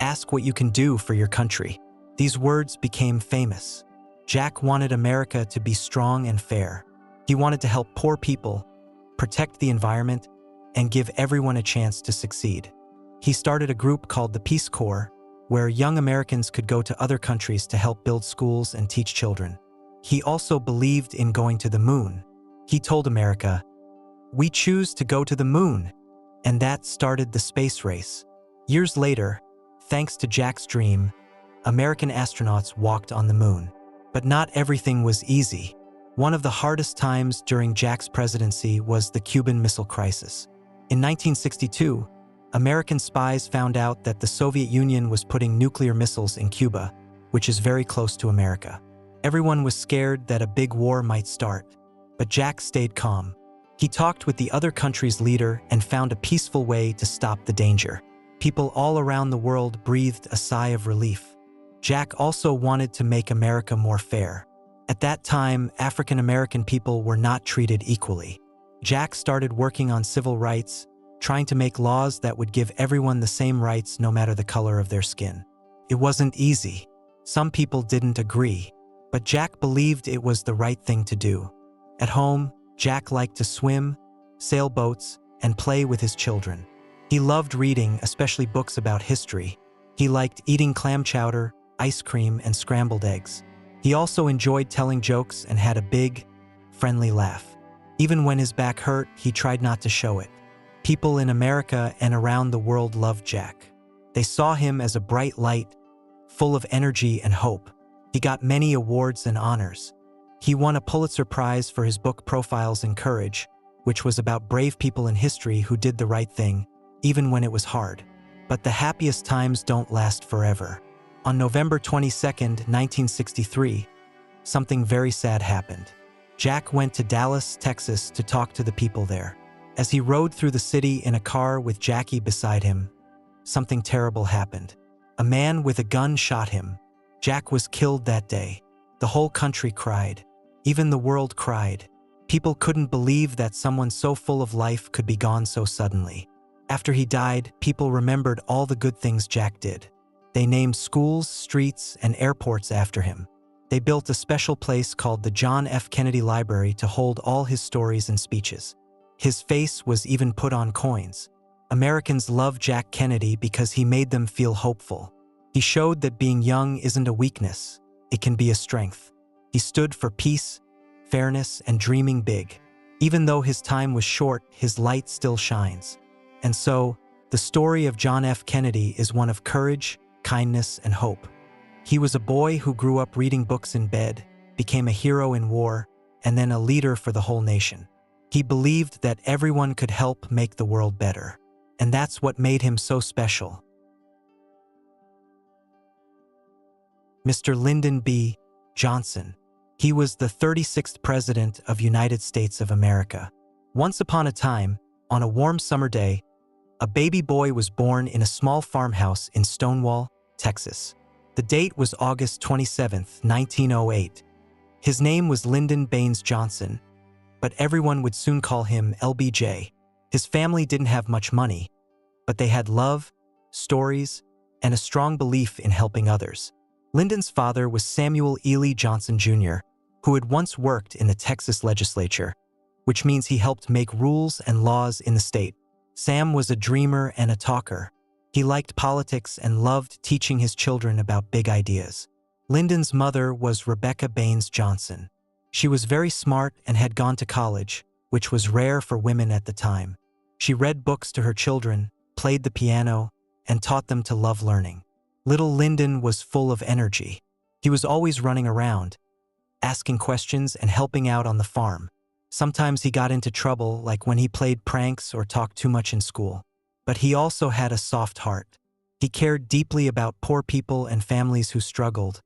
Ask what you can do for your country." These words became famous. Jack wanted America to be strong and fair. He wanted to help poor people, protect the environment, and give everyone a chance to succeed. He started a group called the Peace Corps, where young Americans could go to other countries to help build schools and teach children. He also believed in going to the moon. He told America, "We choose to go to the moon." and that started the space race. Years later, thanks to Jack's dream, American astronauts walked on the moon. But not everything was easy. One of the hardest times during Jack's presidency was the Cuban Missile Crisis. In 1962, American spies found out that the Soviet Union was putting nuclear missiles in Cuba, which is very close to America. Everyone was scared that a big war might start, but Jack stayed calm. He talked with the other country's leader and found a peaceful way to stop the danger. People all around the world breathed a sigh of relief. Jack also wanted to make America more fair. At that time, African American people were not treated equally. Jack started working on civil rights, trying to make laws that would give everyone the same rights no matter the color of their skin. It wasn't easy. Some people didn't agree, but Jack believed it was the right thing to do. At home, Jack liked to swim, sail boats, and play with his children. He loved reading, especially books about history. He liked eating clam chowder, ice cream, and scrambled eggs. He also enjoyed telling jokes and had a big, friendly laugh. Even when his back hurt, he tried not to show it. People in America and around the world loved Jack. They saw him as a bright light, full of energy and hope. He got many awards and honors. He won a Pulitzer Prize for his book Profiles in Courage, which was about brave people in history who did the right thing, even when it was hard. But the happiest times don't last forever. On November 22, 1963, something very sad happened. Jack went to Dallas, Texas to talk to the people there. As he rode through the city in a car with Jackie beside him, something terrible happened. A man with a gun shot him. Jack was killed that day. The whole country cried. Even the world cried. People couldn't believe that someone so full of life could be gone so suddenly. After he died, people remembered all the good things Jack did. They named schools, streets, and airports after him. They built a special place called the John F. Kennedy Library to hold all his stories and speeches. His face was even put on coins. Americans loved Jack Kennedy because he made them feel hopeful. He showed that being young isn't a weakness, it can be a strength. He stood for peace, fairness, and dreaming big. Even though his time was short, his light still shines. And so, the story of John F. Kennedy is one of courage, kindness, and hope. He was a boy who grew up reading books in bed, became a hero in war, and then a leader for the whole nation. He believed that everyone could help make the world better. And that's what made him so special. Mr. Lyndon B. Johnson. He was the 36th President of United States of America. Once upon a time, on a warm summer day, a baby boy was born in a small farmhouse in Stonewall, Texas. The date was August 27, 1908. His name was Lyndon Baines Johnson, but everyone would soon call him LBJ. His family didn't have much money, but they had love, stories, and a strong belief in helping others. Lyndon's father was Samuel Ely Johnson Jr., who had once worked in the Texas legislature, which means he helped make rules and laws in the state. Sam was a dreamer and a talker. He liked politics and loved teaching his children about big ideas. Lyndon's mother was Rebecca Baines Johnson. She was very smart and had gone to college, which was rare for women at the time. She read books to her children, played the piano, and taught them to love learning. Little Lyndon was full of energy. He was always running around, asking questions and helping out on the farm. Sometimes he got into trouble, like when he played pranks or talked too much in school. But he also had a soft heart. He cared deeply about poor people and families who struggled,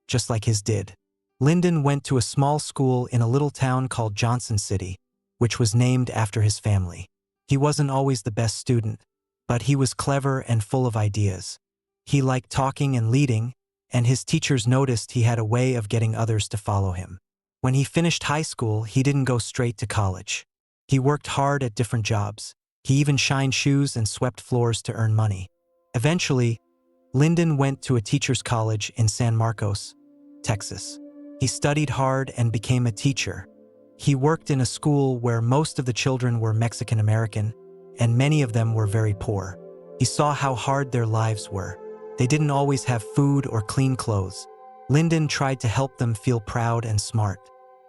just like his did. Lyndon went to a small school in a little town called Johnson City, which was named after his family. He wasn't always the best student, but he was clever and full of ideas. He liked talking and leading, and his teachers noticed he had a way of getting others to follow him. When he finished high school, he didn't go straight to college. He worked hard at different jobs. He even shined shoes and swept floors to earn money. Eventually, Lyndon went to a teacher's college in San Marcos, Texas. He studied hard and became a teacher. He worked in a school where most of the children were Mexican American, and many of them were very poor. He saw how hard their lives were. They didn't always have food or clean clothes. Lyndon tried to help them feel proud and smart.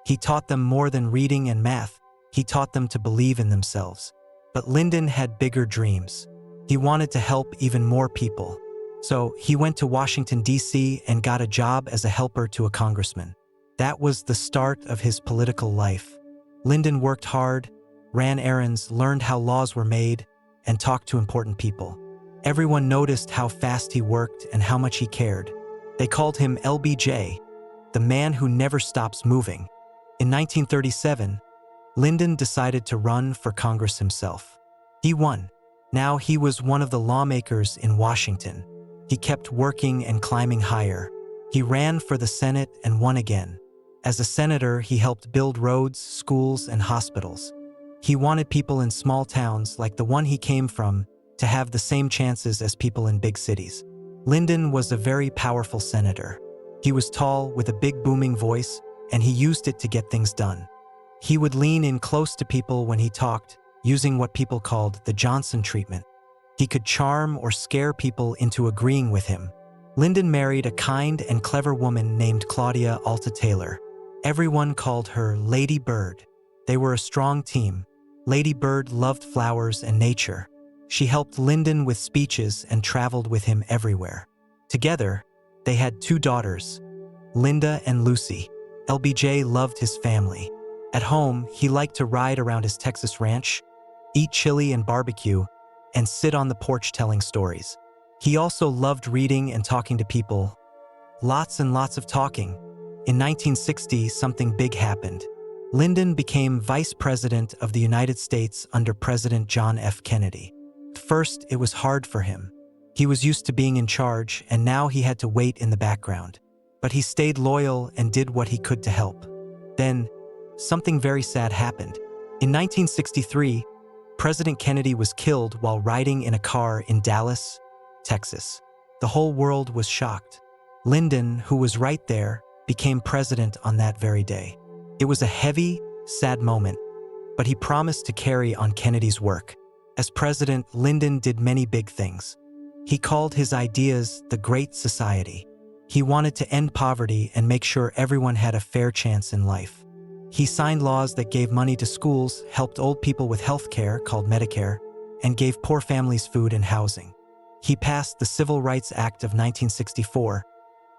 He taught them more than reading and math. He taught them to believe in themselves. But Lyndon had bigger dreams. He wanted to help even more people. So he went to Washington, D.C. and got a job as a helper to a congressman. That was the start of his political life. Lyndon worked hard, ran errands, learned how laws were made, and talked to important people. Everyone noticed how fast he worked and how much he cared. They called him LBJ, the man who never stops moving. In 1937, Lyndon decided to run for Congress himself. He won. Now he was one of the lawmakers in Washington. He kept working and climbing higher. He ran for the Senate and won again. As a senator, he helped build roads, schools, and hospitals. He wanted people in small towns like the one he came from to have the same chances as people in big cities. Lyndon was a very powerful senator. He was tall, with a big booming voice, and he used it to get things done. He would lean in close to people when he talked, using what people called the Johnson treatment. He could charm or scare people into agreeing with him. Lyndon married a kind and clever woman named Claudia Alta Taylor. Everyone called her Lady Bird. They were a strong team. Lady Bird loved flowers and nature. She helped Lyndon with speeches and traveled with him everywhere. Together, they had 2 daughters, Linda and Lucy. LBJ loved his family. At home, he liked to ride around his Texas ranch, eat chili and barbecue, and sit on the porch telling stories. He also loved reading and talking to people. Lots and lots of talking. In 1960, something big happened. Lyndon became Vice President of the United States under President John F. Kennedy. First, it was hard for him. He was used to being in charge, and now he had to wait in the background. But he stayed loyal and did what he could to help. Then, something very sad happened. In 1963, President Kennedy was killed while riding in a car in Dallas, Texas. The whole world was shocked. Lyndon, who was right there, became president on that very day. It was a heavy, sad moment, but he promised to carry on Kennedy's work. As president, Lyndon did many big things. He called his ideas the Great Society. He wanted to end poverty and make sure everyone had a fair chance in life. He signed laws that gave money to schools, helped old people with health care, called Medicare, and gave poor families food and housing. He passed the Civil Rights Act of 1964,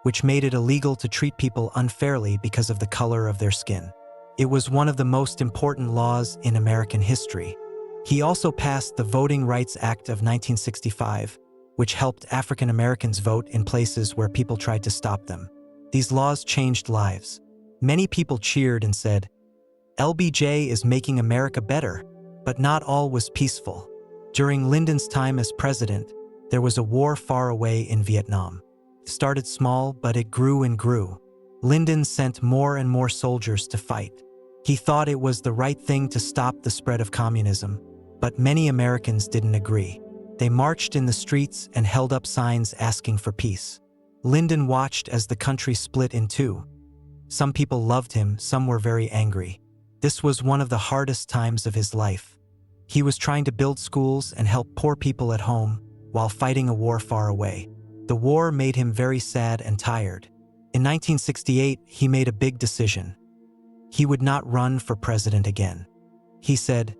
which made it illegal to treat people unfairly because of the color of their skin. It was one of the most important laws in American history. He also passed the Voting Rights Act of 1965, which helped African Americans vote in places where people tried to stop them. These laws changed lives. Many people cheered and said, "LBJ is making America better," but not all was peaceful. During Lyndon's time as president, there was a war far away in Vietnam. It started small, but it grew and grew. Lyndon sent more and more soldiers to fight. He thought it was the right thing to stop the spread of communism, but many Americans didn't agree. They marched in the streets and held up signs asking for peace. Lyndon watched as the country split in two. Some people loved him, some were very angry. This was one of the hardest times of his life. He was trying to build schools and help poor people at home while fighting a war far away. The war made him very sad and tired. In 1968, he made a big decision. He would not run for president again. He said,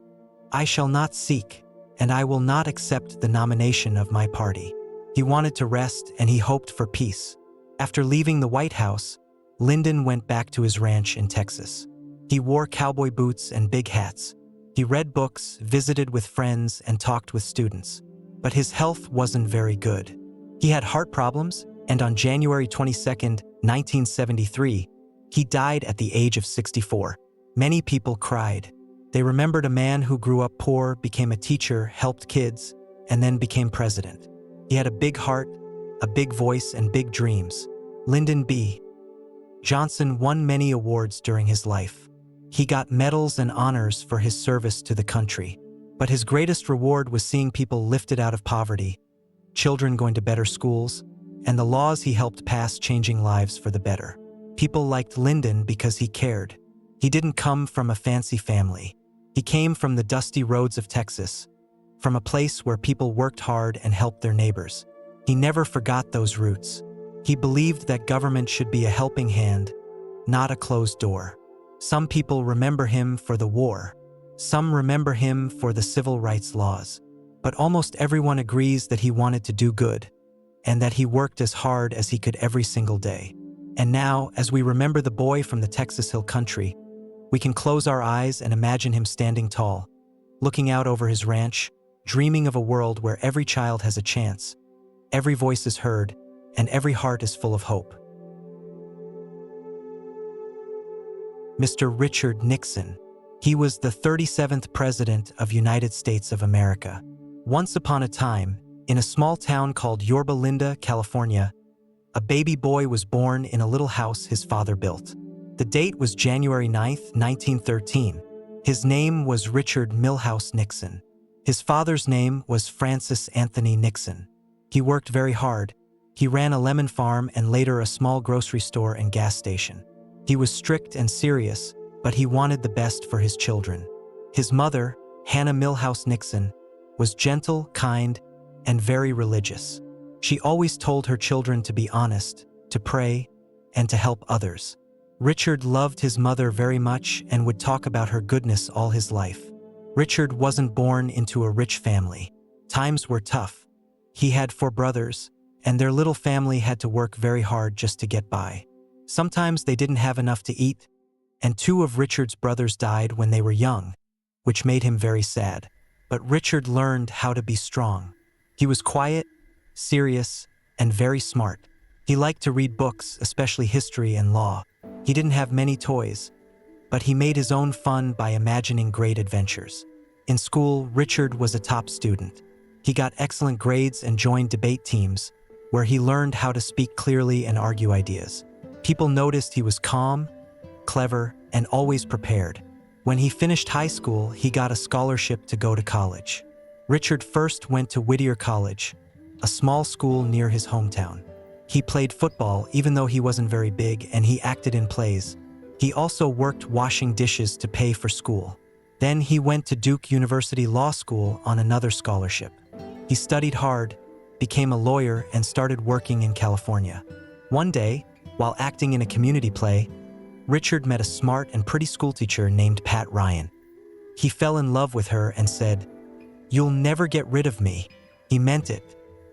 "I shall not seek, and I will not accept the nomination of my party." He wanted to rest and he hoped for peace. After leaving the White House, Lyndon went back to his ranch in Texas. He wore cowboy boots and big hats. He read books, visited with friends, and talked with students. But his health wasn't very good. He had heart problems, and on January 22, 1973, he died at the age of 64. Many people cried. They remembered a man who grew up poor, became a teacher, helped kids, and then became president. He had a big heart, a big voice, and big dreams. Lyndon B. Johnson won many awards during his life. He got medals and honors for his service to the country. But his greatest reward was seeing people lifted out of poverty, children going to better schools, and the laws he helped pass changing lives for the better. People liked Lyndon because he cared. He didn't come from a fancy family. He came from the dusty roads of Texas, from a place where people worked hard and helped their neighbors. He never forgot those roots. He believed that government should be a helping hand, not a closed door. Some people remember him for the war. Some remember him for the civil rights laws, but almost everyone agrees that he wanted to do good and that he worked as hard as he could every single day. And now, as we remember the boy from the Texas Hill Country, we can close our eyes and imagine him standing tall, looking out over his ranch, dreaming of a world where every child has a chance, every voice is heard, and every heart is full of hope. Mr. Richard Nixon. He was the 37th President of United States of America. Once upon a time, in a small town called Yorba Linda, California, a baby boy was born in a little house his father built. The date was January 9th, 1913. His name was Richard Milhouse Nixon. His father's name was Francis Anthony Nixon. He worked very hard. He ran a lemon farm and later a small grocery store and gas station. He was strict and serious, but he wanted the best for his children. His mother, Hannah Milhouse Nixon, was gentle, kind, and very religious. She always told her children to be honest, to pray, and to help others. Richard loved his mother very much and would talk about her goodness all his life. Richard wasn't born into a rich family. Times were tough. He had 4 brothers, and their little family had to work very hard just to get by. Sometimes they didn't have enough to eat, and 2 of Richard's brothers died when they were young, which made him very sad. But Richard learned how to be strong. He was quiet, serious, and very smart. He liked to read books, especially history and law. He didn't have many toys, but he made his own fun by imagining great adventures. In school, Richard was a top student. He got excellent grades and joined debate teams, where he learned how to speak clearly and argue ideas. People noticed he was calm, clever, and always prepared. When he finished high school, he got a scholarship to go to college. Richard first went to Whittier College, a small school near his hometown. He played football even though he wasn't very big, and he acted in plays. He also worked washing dishes to pay for school. Then he went to Duke University Law School on another scholarship. He studied hard, became a lawyer, and started working in California. One day, while acting in a community play, Richard met a smart and pretty schoolteacher named Pat Ryan. He fell in love with her and said, "You'll never get rid of me." He meant it.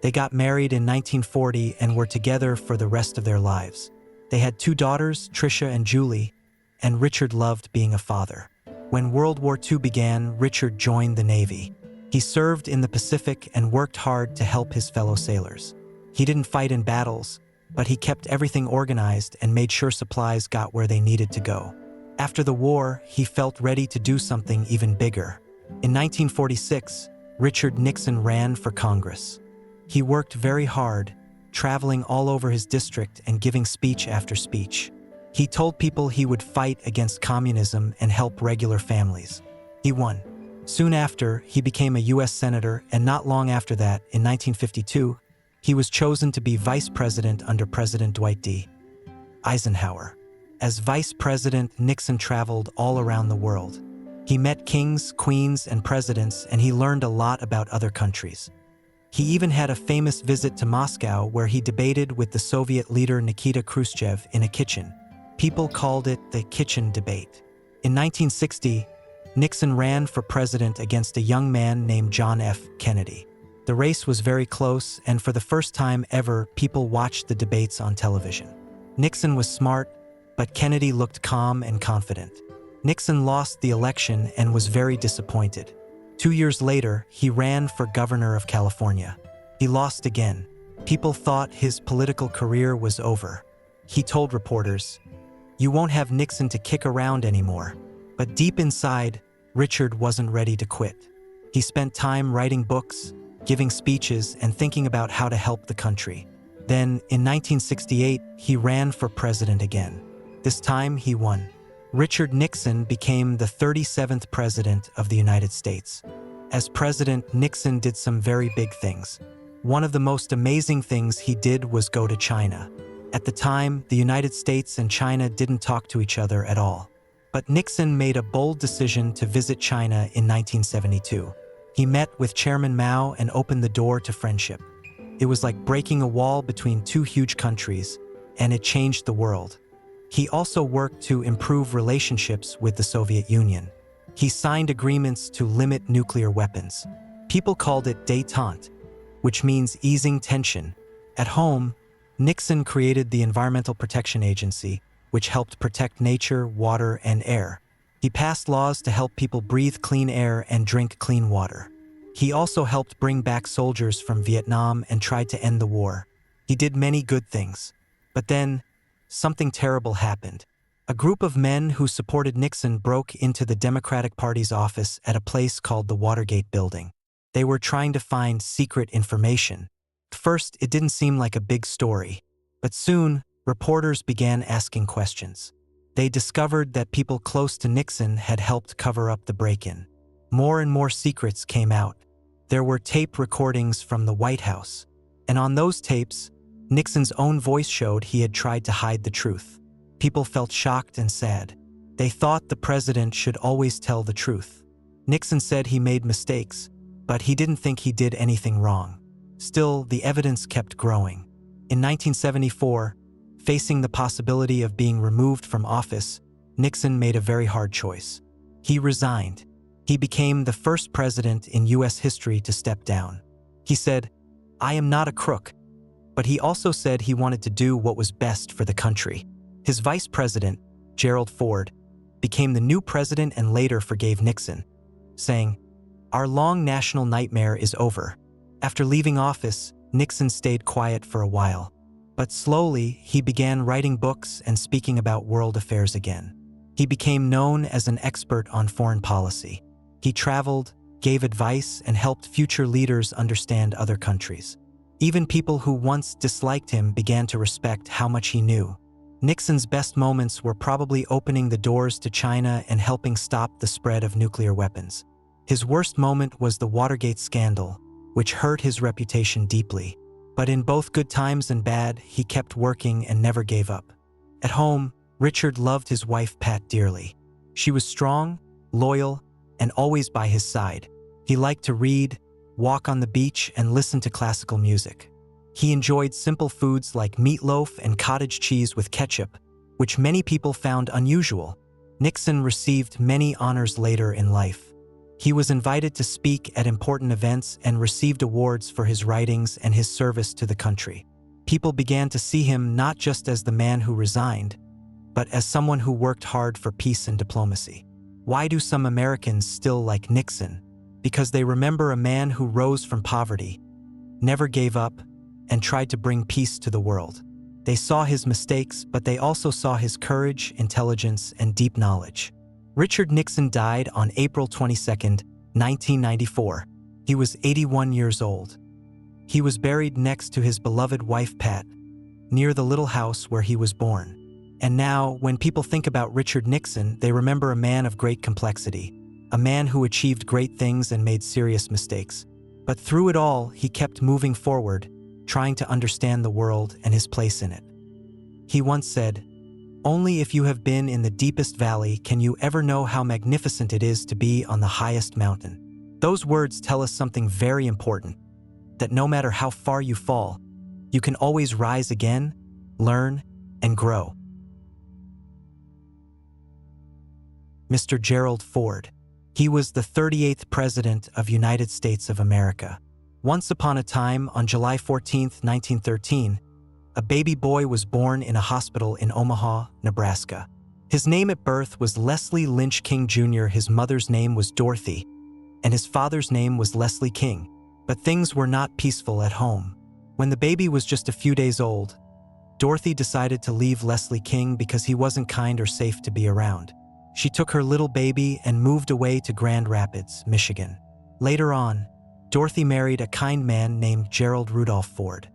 They got married in 1940 and were together for the rest of their lives. They had 2 daughters, Tricia and Julie, and Richard loved being a father. When World War II began, Richard joined the Navy. He served in the Pacific and worked hard to help his fellow sailors. He didn't fight in battles, but he kept everything organized and made sure supplies got where they needed to go. After the war, he felt ready to do something even bigger. In 1946, Richard Nixon ran for Congress. He worked very hard, traveling all over his district and giving speech after speech. He told people he would fight against communism and help regular families. He won. Soon after, he became a U.S. Senator, and not long after that, in 1952, he was chosen to be Vice President under President Dwight D. Eisenhower. As Vice President, Nixon traveled all around the world. He met kings, queens, and presidents, and he learned a lot about other countries. He even had a famous visit to Moscow where he debated with the Soviet leader Nikita Khrushchev in a kitchen. People called it the kitchen debate. In 1960, Nixon ran for president against a young man named John F. Kennedy. The race was very close, and for the first time ever, people watched the debates on television. Nixon was smart, but Kennedy looked calm and confident. Nixon lost the election and was very disappointed. 2 years later, he ran for governor of California. He lost again. People thought his political career was over. He told reporters, "You won't have Nixon to kick around anymore." But deep inside, Richard wasn't ready to quit. He spent time writing books, giving speeches, and thinking about how to help the country. Then, in 1968, he ran for president again. This time, he won. Richard Nixon became the 37th President of the United States. As president, Nixon did some very big things. One of the most amazing things he did was go to China. At the time, the United States and China didn't talk to each other at all. But Nixon made a bold decision to visit China in 1972. He met with Chairman Mao and opened the door to friendship. It was like breaking a wall between 2 huge countries, and it changed the world. He also worked to improve relationships with the Soviet Union. He signed agreements to limit nuclear weapons. People called it détente, which means easing tension. At home, Nixon created the Environmental Protection Agency, which helped protect nature, water, and air. He passed laws to help people breathe clean air and drink clean water. He also helped bring back soldiers from Vietnam and tried to end the war. He did many good things. But then, something terrible happened. A group of men who supported Nixon broke into the Democratic Party's office at a place called the Watergate Building. They were trying to find secret information. At first, it didn't seem like a big story. But soon, reporters began asking questions. They discovered that people close to Nixon had helped cover up the break-in. More and more secrets came out. There were tape recordings from the White House. And on those tapes, Nixon's own voice showed he had tried to hide the truth. People felt shocked and sad. They thought the president should always tell the truth. Nixon said he made mistakes, but he didn't think he did anything wrong. Still, the evidence kept growing. In 1974, facing the possibility of being removed from office, Nixon made a very hard choice. He resigned. He became the first president in U.S. history to step down. He said, "I am not a crook," but he also said he wanted to do what was best for the country. His vice president, Gerald Ford, became the new president and later forgave Nixon, saying, "Our long national nightmare is over." After leaving office, Nixon stayed quiet for a while. But slowly, he began writing books and speaking about world affairs again. He became known as an expert on foreign policy. He traveled, gave advice, and helped future leaders understand other countries. Even people who once disliked him began to respect how much he knew. Nixon's best moments were probably opening the doors to China and helping stop the spread of nuclear weapons. His worst moment was the Watergate scandal, which hurt his reputation deeply. But in both good times and bad, he kept working and never gave up. At home, Richard loved his wife Pat dearly. She was strong, loyal, and always by his side. He liked to read, walk on the beach, and listen to classical music. He enjoyed simple foods like meatloaf and cottage cheese with ketchup, which many people found unusual. Nixon received many honors later in life. He was invited to speak at important events and received awards for his writings and his service to the country. People began to see him not just as the man who resigned, but as someone who worked hard for peace and diplomacy. Why do some Americans still like Nixon? Because they remember a man who rose from poverty, never gave up, and tried to bring peace to the world. They saw his mistakes, but they also saw his courage, intelligence, and deep knowledge. Richard Nixon died on April 22, 1994. He was 81 years old. He was buried next to his beloved wife Pat, near the little house where he was born. And now, when people think about Richard Nixon, they remember a man of great complexity, a man who achieved great things and made serious mistakes. But through it all, he kept moving forward, trying to understand the world and his place in it. He once said, "Only if you have been in the deepest valley can you ever know how magnificent it is to be on the highest mountain." Those words tell us something very important, that no matter how far you fall, you can always rise again, learn, and grow. Mr. Gerald Ford. He was the 38th President of United States of America. Once upon a time, on July 14, 1913, a baby boy was born in a hospital in Omaha, Nebraska. His name at birth was Leslie Lynch King Jr., his mother's name was Dorothy, and his father's name was Leslie King. But things were not peaceful at home. When the baby was just a few days old, Dorothy decided to leave Leslie King because he wasn't kind or safe to be around. She took her little baby and moved away to Grand Rapids, Michigan. Later on, Dorothy married a kind man named Gerald Rudolph Ford.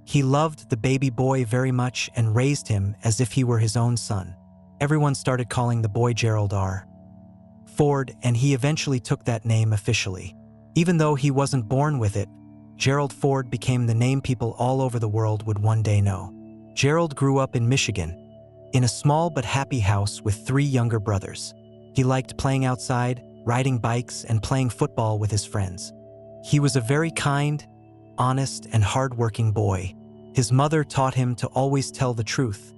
He loved the baby boy very much and raised him as if he were his own son. Everyone started calling the boy Gerald R. Ford, and he eventually took that name officially. Even though he wasn't born with it, Gerald Ford became the name people all over the world would one day know. Gerald grew up in Michigan, in a small but happy house with 3 younger brothers. He liked playing outside, riding bikes, and playing football with his friends. He was a very kind, honest, and hard-working boy. His mother taught him to always tell the truth,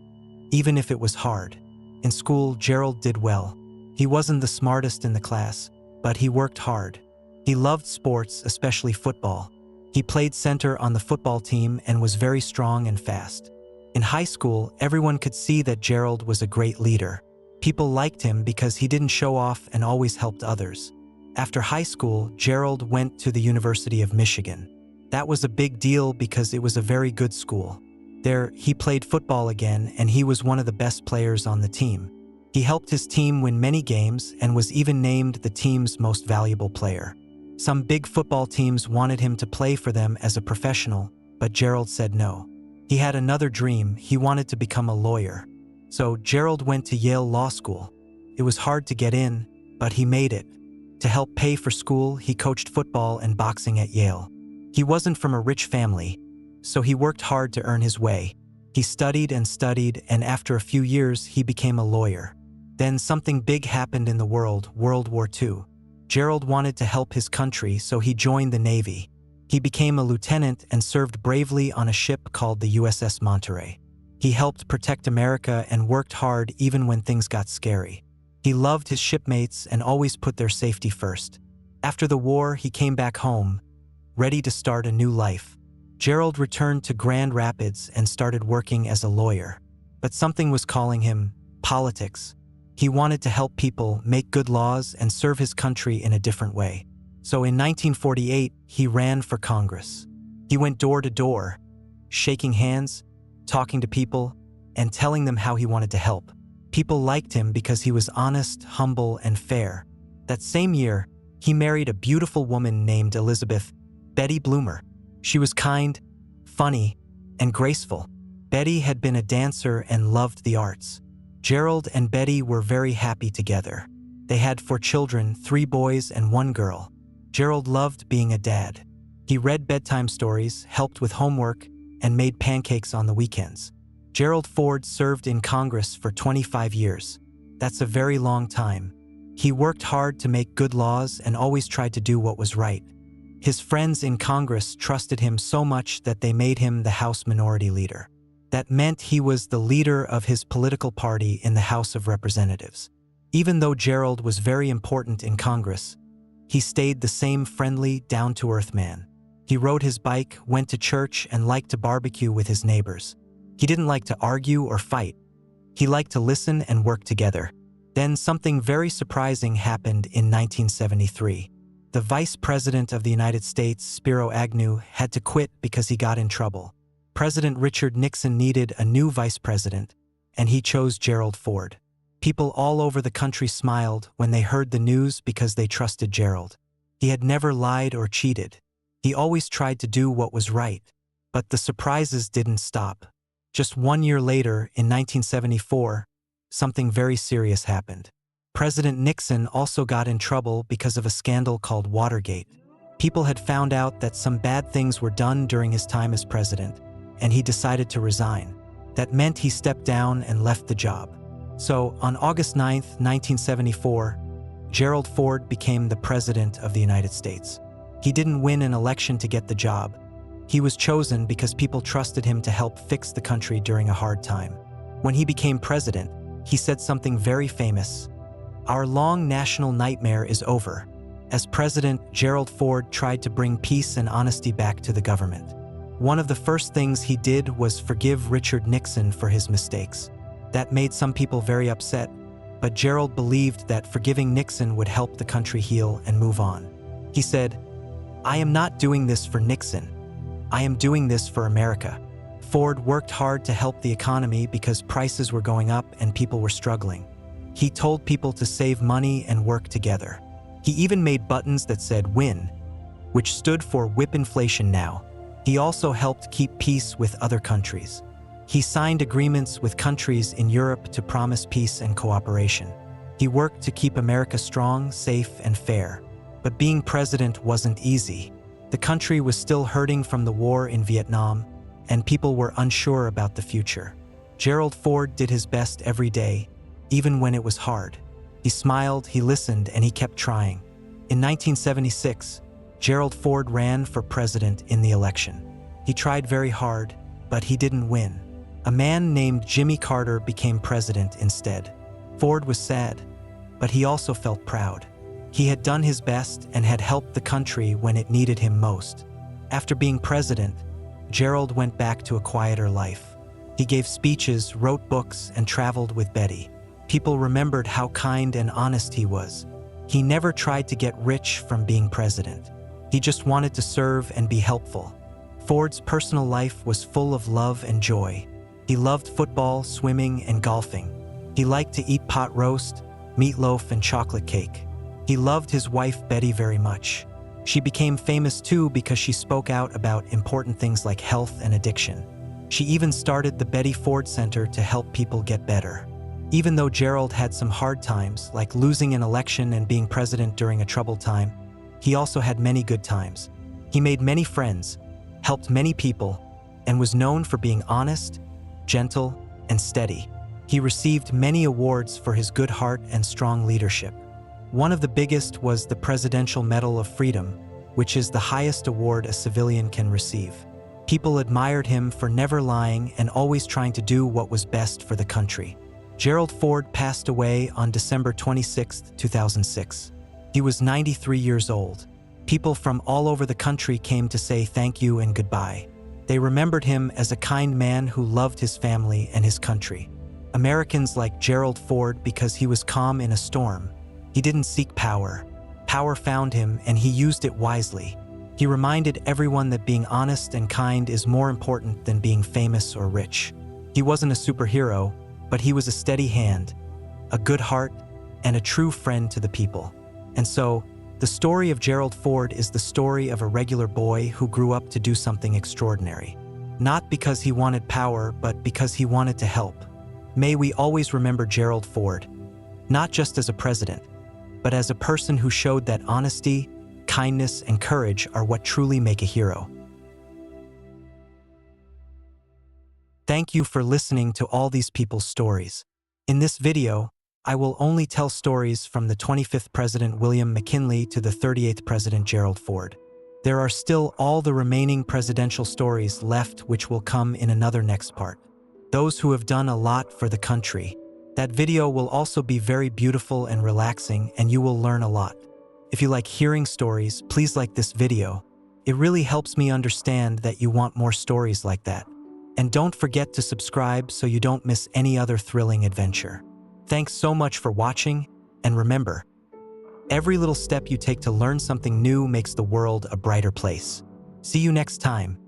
even if it was hard. In school, Gerald did well. He wasn't the smartest in the class, but he worked hard. He loved sports, especially football. He played center on the football team and was very strong and fast. In high school, everyone could see that Gerald was a great leader. People liked him because he didn't show off and always helped others. After high school, Gerald went to the University of Michigan. That was a big deal because it was a very good school. There, he played football again, and he was one of the best players on the team. He helped his team win many games and was even named the team's most valuable player. Some big football teams wanted him to play for them as a professional, but Gerald said no. He had another dream. He wanted to become a lawyer. So Gerald went to Yale Law School. It was hard to get in, but he made it. To help pay for school, he coached football and boxing at Yale. He wasn't from a rich family, so he worked hard to earn his way. He studied, and after a few years, he became a lawyer. Then something big happened in the world, World War II. Gerald wanted to help his country, so he joined the Navy. He became a lieutenant and served bravely on a ship called the USS Monterey. He helped protect America and worked hard even when things got scary. He loved his shipmates and always put their safety first. After the war, he came back home, ready to start a new life. Gerald returned to Grand Rapids and started working as a lawyer. But something was calling him: politics. He wanted to help people, make good laws, and serve his country in a different way. So in 1948, he ran for Congress. He went door to door, shaking hands, talking to people, and telling them how he wanted to help. People liked him because he was honest, humble, and fair. That same year, he married a beautiful woman named Elizabeth Betty Bloomer. She was kind, funny, and graceful. Betty had been a dancer and loved the arts. Gerald and Betty were very happy together. They had 4 children, 3 boys and 1 girl. Gerald loved being a dad. He read bedtime stories, helped with homework, and made pancakes on the weekends. Gerald Ford served in Congress for 25 years. That's a very long time. He worked hard to make good laws and always tried to do what was right. His friends in Congress trusted him so much that they made him the House Minority Leader. That meant he was the leader of his political party in the House of Representatives. Even though Gerald was very important in Congress, he stayed the same friendly, down-to-earth man. He rode his bike, went to church, and liked to barbecue with his neighbors. He didn't like to argue or fight. He liked to listen and work together. Then something very surprising happened in 1973. The Vice President of the United States, Spiro Agnew, had to quit because he got in trouble. President Richard Nixon needed a new vice president, and he chose Gerald Ford. People all over the country smiled when they heard the news because they trusted Gerald. He had never lied or cheated. He always tried to do what was right. But the surprises didn't stop. Just 1 year later, in 1974, something very serious happened. President Nixon also got in trouble because of a scandal called Watergate. People had found out that some bad things were done during his time as president, and he decided to resign. That meant he stepped down and left the job. So, on August 9, 1974, Gerald Ford became the President of the United States. He didn't win an election to get the job. He was chosen because people trusted him to help fix the country during a hard time. When he became president, he said something very famous: "Our long national nightmare is over." As president, Gerald Ford tried to bring peace and honesty back to the government. One of the first things he did was forgive Richard Nixon for his mistakes. That made some people very upset, but Gerald believed that forgiving Nixon would help the country heal and move on. He said, "I am not doing this for Nixon. I am doing this for America." Ford worked hard to help the economy because prices were going up and people were struggling. He told people to save money and work together. He even made buttons that said "WIN," which stood for Whip Inflation Now. He also helped keep peace with other countries. He signed agreements with countries in Europe to promise peace and cooperation. He worked to keep America strong, safe, and fair. But being president wasn't easy. The country was still hurting from the war in Vietnam, and people were unsure about the future. Gerald Ford did his best every day, even when it was hard. He smiled, he listened, and he kept trying. In 1976, Gerald Ford ran for president in the election. He tried very hard, but he didn't win. A man named Jimmy Carter became president instead. Ford was sad, but he also felt proud. He had done his best and had helped the country when it needed him most. After being president, Gerald went back to a quieter life. He gave speeches, wrote books, and traveled with Betty. People remembered how kind and honest he was. He never tried to get rich from being president. He just wanted to serve and be helpful. Ford's personal life was full of love and joy. He loved football, swimming, and golfing. He liked to eat pot roast, meatloaf, and chocolate cake. He loved his wife Betty very much. She became famous too because she spoke out about important things like health and addiction. She even started the Betty Ford Center to help people get better. Even though Gerald had some hard times, like losing an election and being president during a troubled time, he also had many good times. He made many friends, helped many people, and was known for being honest, gentle, and steady. He received many awards for his good heart and strong leadership. One of the biggest was the Presidential Medal of Freedom, which is the highest award a civilian can receive. People admired him for never lying and always trying to do what was best for the country. Gerald Ford passed away on December 26, 2006. He was 93 years old. People from all over the country came to say thank you and goodbye. They remembered him as a kind man who loved his family and his country. Americans liked Gerald Ford because he was calm in a storm. He didn't seek power. Power found him, and he used it wisely. He reminded everyone that being honest and kind is more important than being famous or rich. He wasn't a superhero, but he was a steady hand, a good heart, and a true friend to the people. And so, the story of Gerald Ford is the story of a regular boy who grew up to do something extraordinary. Not because he wanted power, but because he wanted to help. May we always remember Gerald Ford, not just as a president, but as a person who showed that honesty, kindness, and courage are what truly make a hero. Thank you for listening to all these people's stories. In this video, I will only tell stories from the 25th President William McKinley to the 38th President Gerald Ford. There are still all the remaining presidential stories left, which will come in another next part. Those who have done a lot for the country. That video will also be very beautiful and relaxing, and you will learn a lot. If you like hearing stories, please like this video. It really helps me understand that you want more stories like that. And don't forget to subscribe so you don't miss any other thrilling adventure. Thanks so much for watching, and remember, every little step you take to learn something new makes the world a brighter place. See you next time.